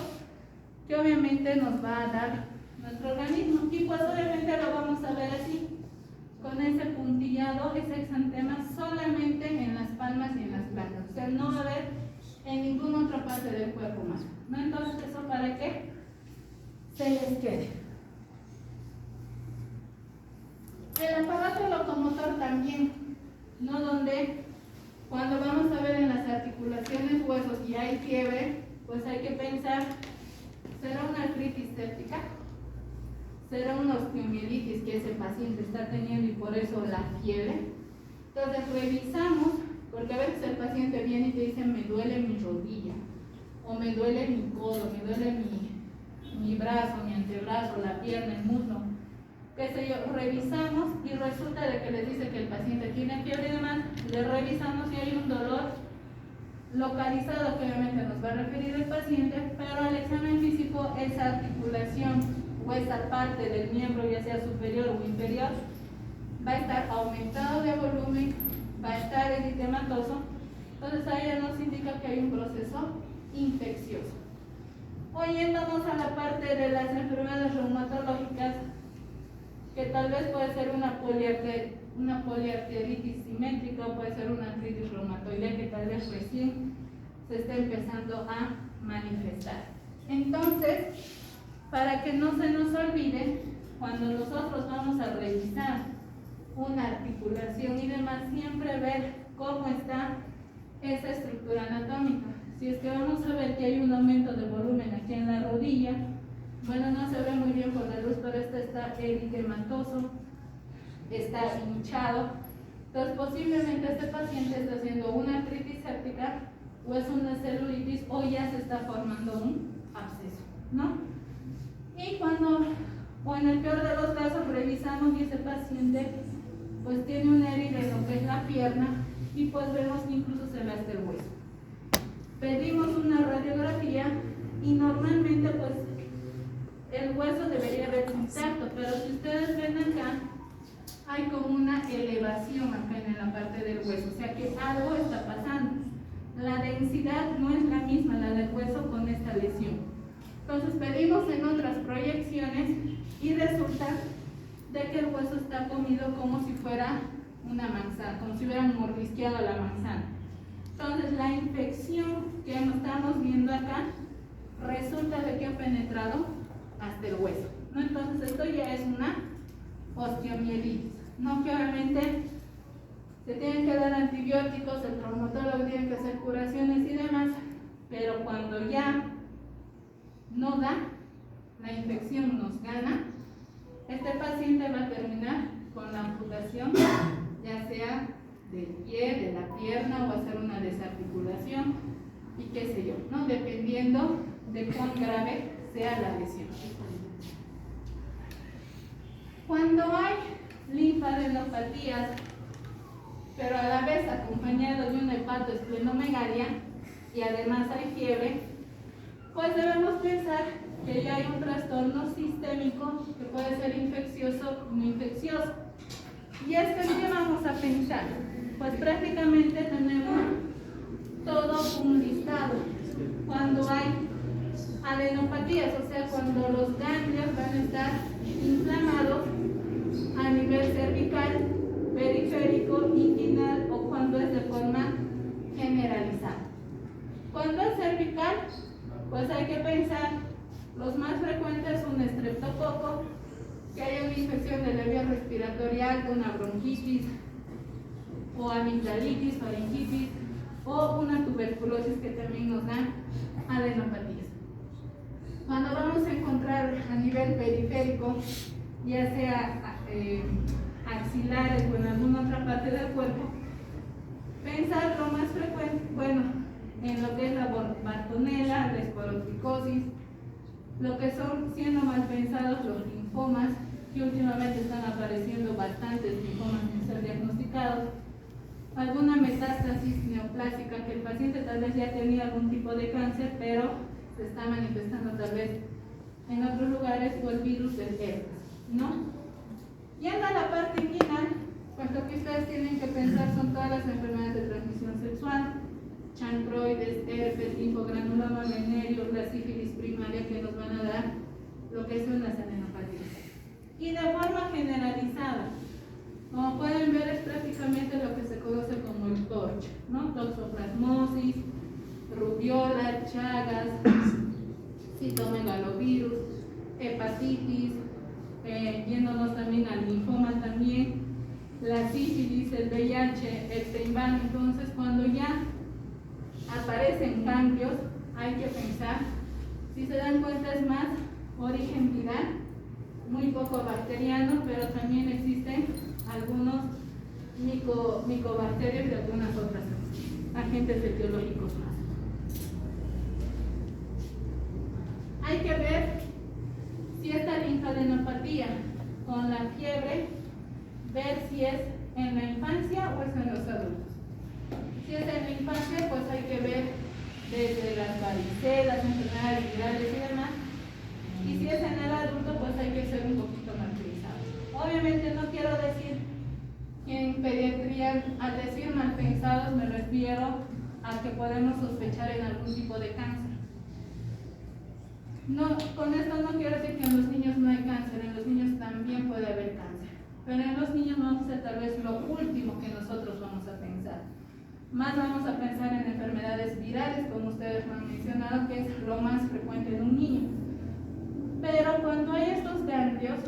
que obviamente nos va a dar nuestro organismo, y pues obviamente lo vamos a ver así, con ese puntillado, ese exantema solamente en las palmas y en las plantas, o sea, no va a haber en ninguna otra parte del cuerpo humano, ¿no? Entonces, ¿eso para qué? Se les quede. El aparato locomotor también, ¿no? Donde cuando vamos a ver en las articulaciones, huesos y hay fiebre, pues hay que pensar, ¿será una artritis séptica? ¿Será una osteomielitis que ese paciente está teniendo y por eso la fiebre? Entonces revisamos, porque a veces el paciente viene y te dice, me duele mi rodilla, o me duele mi codo, me duele mi brazo, mi antebrazo, la pierna, el muslo, qué sé yo. Revisamos y resulta de que les dice que el paciente tiene fiebre y demás, le revisamos si hay un dolor localizado que obviamente nos va a referir el paciente, pero al examen físico esa articulación o esa parte del miembro, ya sea superior o inferior, va a estar aumentado de volumen, va a estar eritematoso. Entonces ahí ya nos indica que hay un proceso infeccioso. Oyéndonos a la parte de las enfermedades reumatológicas, que tal vez puede ser una poliarteritis simétrica o puede ser una artritis reumatoidea que tal vez recién se está empezando a manifestar. Entonces, para que no se nos olvide, cuando nosotros vamos a revisar una articulación y demás, siempre ver cómo está esa estructura anatómica. Si es que vamos a ver que hay un aumento de volumen aquí en la rodilla, bueno, no se ve muy bien por la luz, pero este está eritematoso, está hinchado. Entonces, posiblemente este paciente está haciendo una artritis séptica, o es una celulitis, o ya se está formando un absceso, ¿no? Y cuando, o en el peor de los casos, revisamos y ese paciente pues tiene una herida en lo que es la pierna y pues vemos que incluso se ve hasta el hueso. Pedimos una radiografía y normalmente pues el hueso debería ver intacto, pero si ustedes ven acá, hay como una elevación acá en la parte del hueso, o sea que algo está pasando. La densidad no es la misma, la del hueso con esta Entonces pedimos en otras proyecciones y resulta de que el hueso está comido como si fuera una manzana, como si hubieran mordisqueado la manzana. Entonces la infección que estamos viendo acá resulta de que ha penetrado hasta el hueso, ¿no? Entonces esto ya es una osteomielitis, ¿no? Que obviamente se tienen que dar antibióticos, el traumatólogo tiene que hacer curaciones y demás, pero cuando ya no da, la infección nos gana, este paciente va a terminar con la amputación, ya sea del pie, de la pierna, o hacer una desarticulación y qué sé yo, ¿no? Dependiendo de cuán grave sea la lesión. Cuando hay linfadenopatías, pero a la vez acompañado de una hepatoesplenomegalia y además hay fiebre, pues debemos pensar que ya hay un trastorno sistémico que puede ser infeccioso o no infeccioso. Y es que, ¿qué vamos a pensar? Pues prácticamente tenemos todo un listado. Cuando hay adenopatías, o sea, cuando los ganglios van a estar inflamados a nivel cervical, periférico, inguinal, o cuando es de forma generalizada. Cuando es cervical, pues hay que pensar, los más frecuentes son un estreptococo, que haya una infección de la vía respiratoria alta, una bronquitis, o amigdalitis, faringitis, o una tuberculosis que también nos da adenopatías. Cuando vamos a encontrar a nivel periférico, ya sea axilares o en alguna otra parte del cuerpo, pensar lo más frecuente, bueno, en lo que es la bartonela, la esporotricosis, lo que son, siendo mal pensados, los linfomas, que últimamente están apareciendo bastantes linfomas sin ser diagnosticados, alguna metástasis neoplásica, que el paciente tal vez ya tenía algún tipo de cáncer, pero se está manifestando tal vez en otros lugares, o el virus del herpes, ¿no? Yendo a la parte inguinal, pues lo que ustedes tienen que pensar son todas las enfermedades de transmisión sexual, chancroides, herpes, linfogranuloma, venerio, la sífilis primaria, que nos van a dar lo que son las adenopatías. Y de forma generalizada, como pueden ver, es prácticamente lo que se conoce como el TORCH, ¿no? Toxoplasmosis, rubiola, chagas, citomegalovirus, hepatitis, yéndonos también al linfoma también, la sífilis, el VIH, el Epstein-Barr. Entonces, cuando ya aparecen cambios, hay que pensar, si se dan cuenta, es más origen viral, muy poco bacteriano, pero también existen algunos micobacterios y algunas otras agentes etiológicos más. Hay que ver si esta linfadenopatía con la fiebre, ver si es en la infancia o es en los adultos. Si es en la infancia, pues hay que ver desde las varicelas, enfermedades virales y demás. Y si es en el adulto, pues hay que ser un poquito martirizados. Obviamente no quiero decir que en pediatría, al decir mal pensados, me refiero a que podemos sospechar en algún tipo de cáncer. No, con esto no quiero decir que en los niños no hay cáncer, en los niños también puede haber cáncer. Pero en los niños vamos a ser tal vez lo último que nosotros vamos a pensar. Más vamos a pensar en enfermedades virales, como ustedes lo han mencionado, que es lo más frecuente en un niño. Pero cuando hay estos ganglios,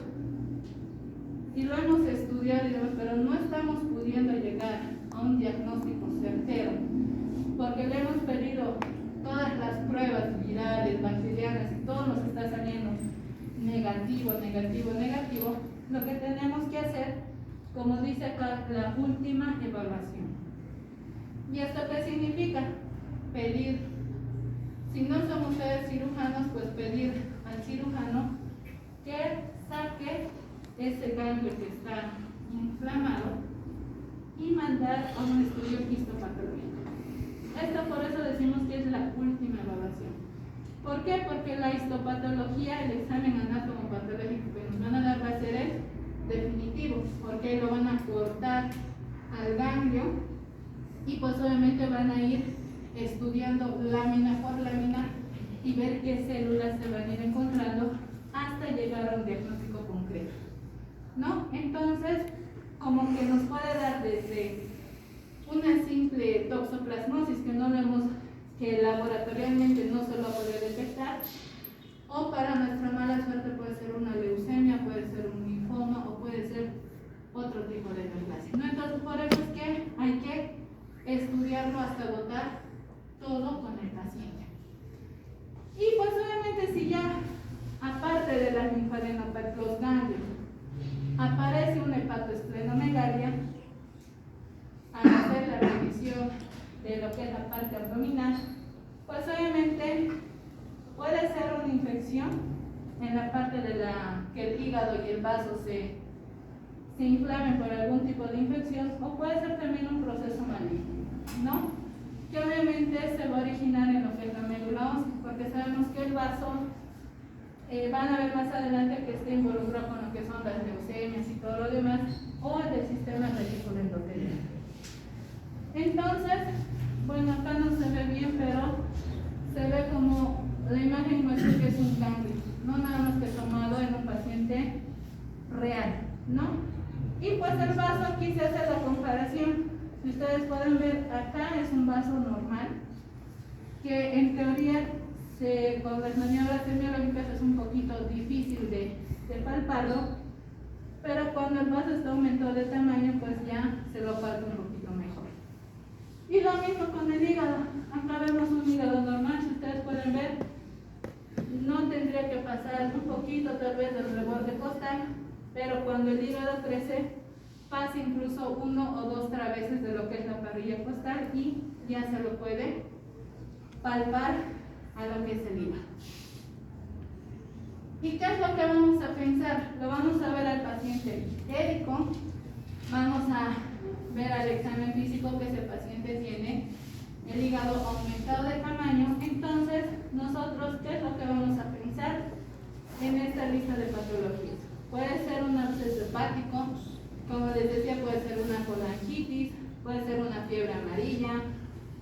y lo hemos estudiado, pero no estamos pudiendo llegar a un diagnóstico certero, porque le hemos pedido todas las pruebas virales, bacterianas, y todo nos está saliendo negativo, negativo, negativo. Lo que tenemos que hacer, como dice acá, la última evaluación. ¿Y esto qué significa? Pedir, si no son ustedes cirujanos, pues pedir al cirujano que saque ese ganglio que está inflamado y mandar a un estudio histopatológico. Esto por eso decimos que es la última evaluación. ¿Por qué? Porque la histopatología, el examen anatomopatológico que nos van a dar, va a ser el definitivo, porque lo van a cortar al ganglio y pues obviamente van a ir estudiando lámina por lámina y ver ver qué células se van a ir encontrando hasta llegar a un diagnóstico concreto, ¿no? Entonces, como que nos puede dar desde una simple toxoplasmosis que laboratorialmente no se lo va a poder detectar, o para nuestra mala suerte puede ser una leucemia, puede ser un linfoma o puede ser otro tipo de neoplasia, ¿no? Entonces, por eso es que hay que estudiarlo hasta agotar todo con el paciente. Y pues obviamente si ya, aparte de la linfadenopatía, los ganglios, aparece una hepatoesplenomegalia, al hacer la revisión de lo que es la parte abdominal, pues obviamente puede ser una infección en la parte de que el hígado y el vaso se inflamen por algún tipo de infección, o puede ser también un proceso maligno, ¿no? Que obviamente se va a originar en lo que es la médula ósea, porque sabemos que el vaso, van a ver más adelante que esté involucrado con lo que son las leucemias y todo lo demás, o el del sistema retículo endotelial. Entonces, bueno, acá no se ve bien, pero se ve como la imagen muestra que es un ganglio, no nada más que tomado en un paciente real, ¿no? Y pues el vaso, aquí se hace la comparación. Si ustedes pueden ver, acá es un vaso normal, que en teoría con las maniobras semiológicas es un poquito difícil de palparlo, pero cuando el vaso está aumentado de tamaño, pues ya se lo palpa un poquito mejor. Y lo mismo con el hígado. Acá vemos un hígado normal, si ustedes pueden ver, no tendría que pasar un poquito tal vez del reborde costal, pero cuando el hígado crece, pasa incluso 1 o 2 traveses de lo que es la parrilla costal y ya se lo puede palpar a lo que es el hígado. ¿Y qué es lo que vamos a pensar? Lo vamos a ver al paciente médico, vamos a ver al examen físico que ese paciente tiene el hígado aumentado de tamaño. Entonces, nosotros, ¿qué es lo que vamos a pensar en esta lista de patologías? Puede ser un absceso hepático, como les decía, puede ser una colangitis, puede ser una fiebre amarilla,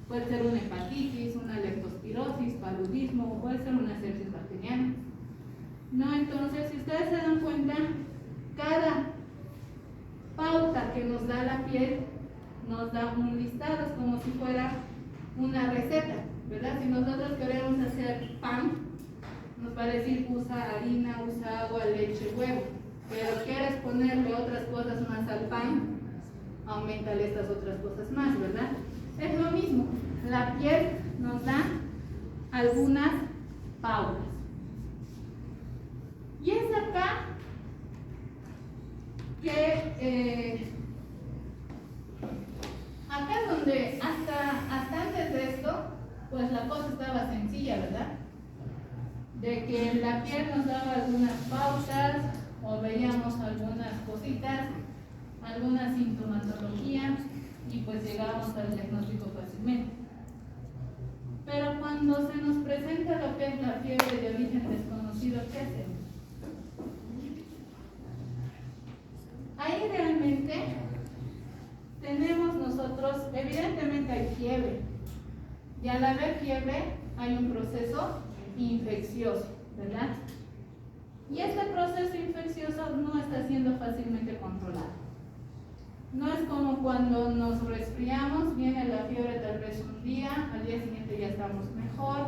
puede ser una hepatitis, una leptospirosis, paludismo, o puede ser una sepsis bacteriana, ¿no? Entonces, si ustedes se dan cuenta, cada pauta que nos da la piel nos da un listado, es como si fuera una receta, ¿verdad? Si nosotros queremos hacer pan, nos va a decir usa harina, usa agua, leche, huevo, pero quieres ponerle otras cosas más al pan, aumentale estas otras cosas más, ¿verdad? Es lo mismo, la piel nos da algunas pautas. Y es acá que acá es donde hasta antes de esto, pues la cosa estaba sencilla, ¿verdad? De que la piel nos daba algunas pautas o veíamos algunas cositas, alguna sintomatología y pues llegábamos al diagnóstico fácilmente. Pero cuando se nos presenta lo que es la fiebre de origen desconocido, ¿qué hacemos? Ahí realmente tenemos nosotros, evidentemente hay fiebre, y al haber fiebre hay un proceso infeccioso, ¿verdad? Y este proceso infeccioso no está siendo fácilmente controlado. No es como cuando nos resfriamos, viene la fiebre tal vez un día, al día siguiente ya estamos mejor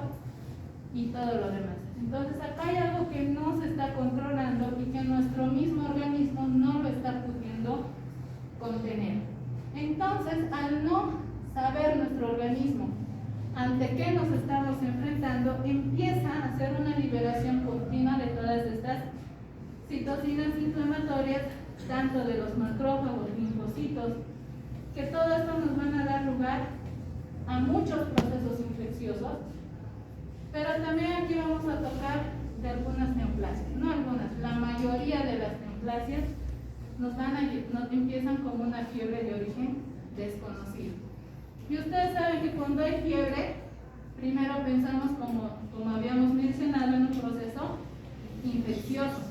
y todo lo demás. Entonces acá hay algo que no se está controlando y que nuestro mismo organismo no lo está pudiendo contener. Entonces, al no saber nuestro organismo ante qué nos estamos enfrentando, empieza a hacer una liberación continua de todas estas citocinas inflamatorias, tanto de los macrófagos, linfocitos, que todo esto nos van a dar lugar a muchos procesos infecciosos, pero también aquí vamos a tocar de algunas neoplasias, no algunas, la mayoría de las neoplasias nos empiezan como una fiebre de origen desconocido. Y ustedes saben que cuando hay fiebre, primero pensamos como habíamos mencionado en un proceso infeccioso.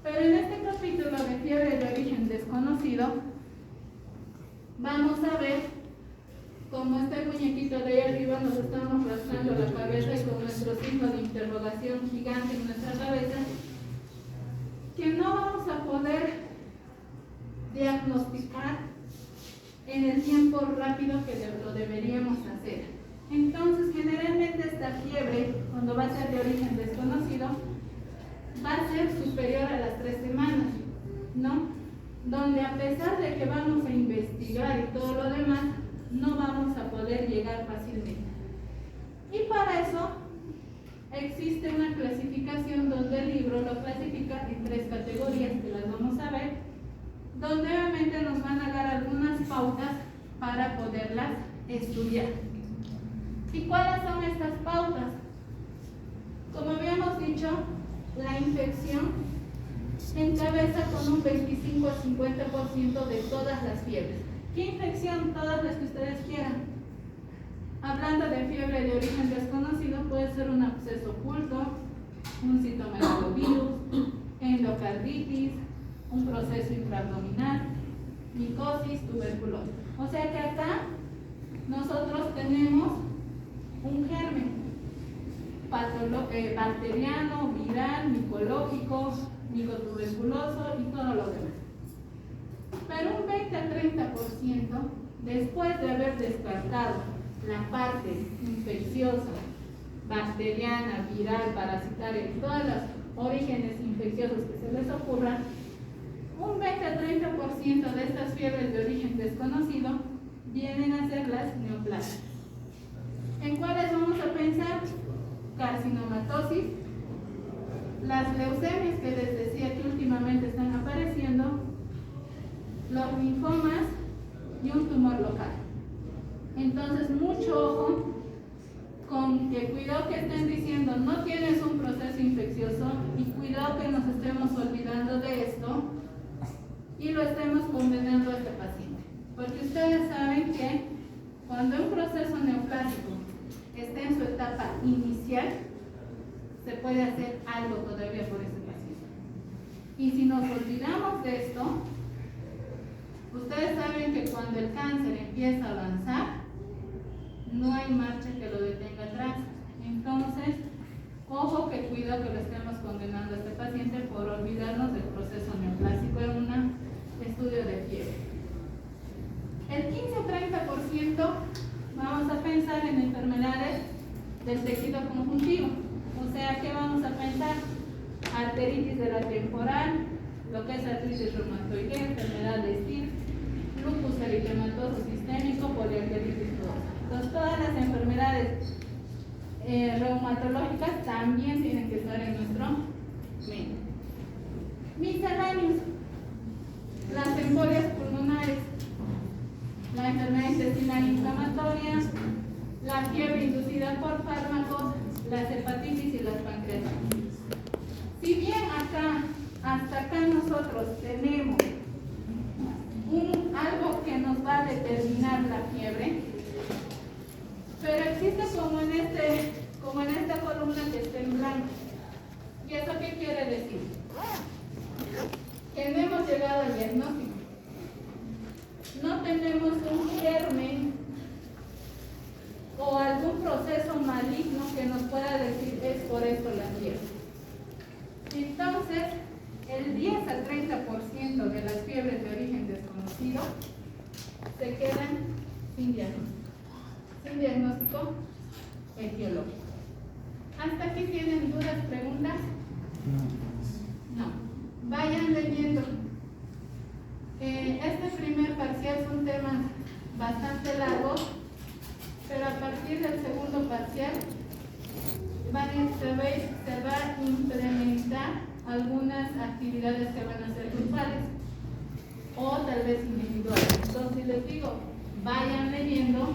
Pero en este capítulo de fiebre de origen desconocido, vamos a ver como está el muñequito de ahí arriba, nos estamos rascando la cabeza y con nuestro signo de interrogación gigante en nuestra cabeza, que no vamos a poder diagnosticar en el tiempo rápido que lo deberíamos hacer. Entonces, generalmente esta fiebre, cuando va a ser de origen desconocido, va a ser superior a las 3 semanas, ¿no? Donde a pesar de que vamos a investigar y todo lo demás, no vamos a poder llegar fácilmente. Y para eso existe una clasificación donde el libro lo clasifica en 3 categorías, que las vamos a ver, donde obviamente nos van a dar algunas pautas para poderlas estudiar. ¿Y cuáles son estas pautas? Como habíamos dicho, la infección encabeza con un 25 a 50% de todas las fiebres. ¿Qué infección? Todas las que ustedes quieran. Hablando de fiebre de origen desconocido, puede ser un absceso oculto, un citomegalovirus, endocarditis, un proceso intraabdominal, micosis, tuberculosis. O sea que acá nosotros tenemos un germen bacteriano, viral, micológico, micotuberculoso y todo lo demás. Pero un 20 a 30%, después de haber descartado la parte infecciosa, bacteriana, viral, parasitaria y todos los orígenes infecciosos que se les ocurran, un 20 a 30% de estas fiebres de origen desconocido vienen a ser las neoplasias. ¿En cuáles vamos a pensar? Carcinomatosis, las leucemias que les decía que últimamente están apareciendo, los linfomas y un tumor local. Entonces, mucho ojo con que cuidado que estén diciendo no tienes un proceso infeccioso y cuidado que nos estemos olvidando de esto y lo estemos condenando a este paciente. Porque ustedes saben que cuando un proceso neoplásico está en su etapa inicial, se puede hacer algo todavía por ese paciente. Y si nos olvidamos de esto, ustedes saben que cuando el cáncer empieza a avanzar, no hay marcha que lo detenga atrás. Entonces, ojo que cuidado que lo estemos condenando a este paciente por olvidarnos del proceso neoplásico en un estudio de fiebre. El 15-30% vamos a pensar en enfermedades del tejido conjuntivo. O sea, ¿qué vamos a pensar? Arteritis de la temporal, lo que es artritis reumatoidea, enfermedad de Still, lupus eritematoso sistémico, poliarteritis nodosa. Entonces, todas las enfermedades reumatológicas también tienen que estar en nuestro mente. Misceláneos, las embolias pulmonares, la enfermedad intestinal inflamatoria, la fiebre inducida por fármacos, las hepatitis y las pancreatitis. Si bien hasta acá nosotros tenemos algo que nos va a determinar la fiebre, pero existe como en esta columna que está en blanco. ¿Y eso qué quiere decir? Que no hemos llegado al diagnóstico. No tenemos un germen o algún proceso maligno que nos pueda decir es por esto la fiebre. Entonces, el 10 al 30% de las fiebres de origen desconocido se quedan sin diagnóstico etiológico. ¿Hasta aquí tienen dudas, preguntas? No. Vayan leyendo. Este primer parcial son temas bastante largos, pero a partir del segundo parcial se va a implementar algunas actividades que van a ser grupales o tal vez individuales. Entonces les digo, vayan leyendo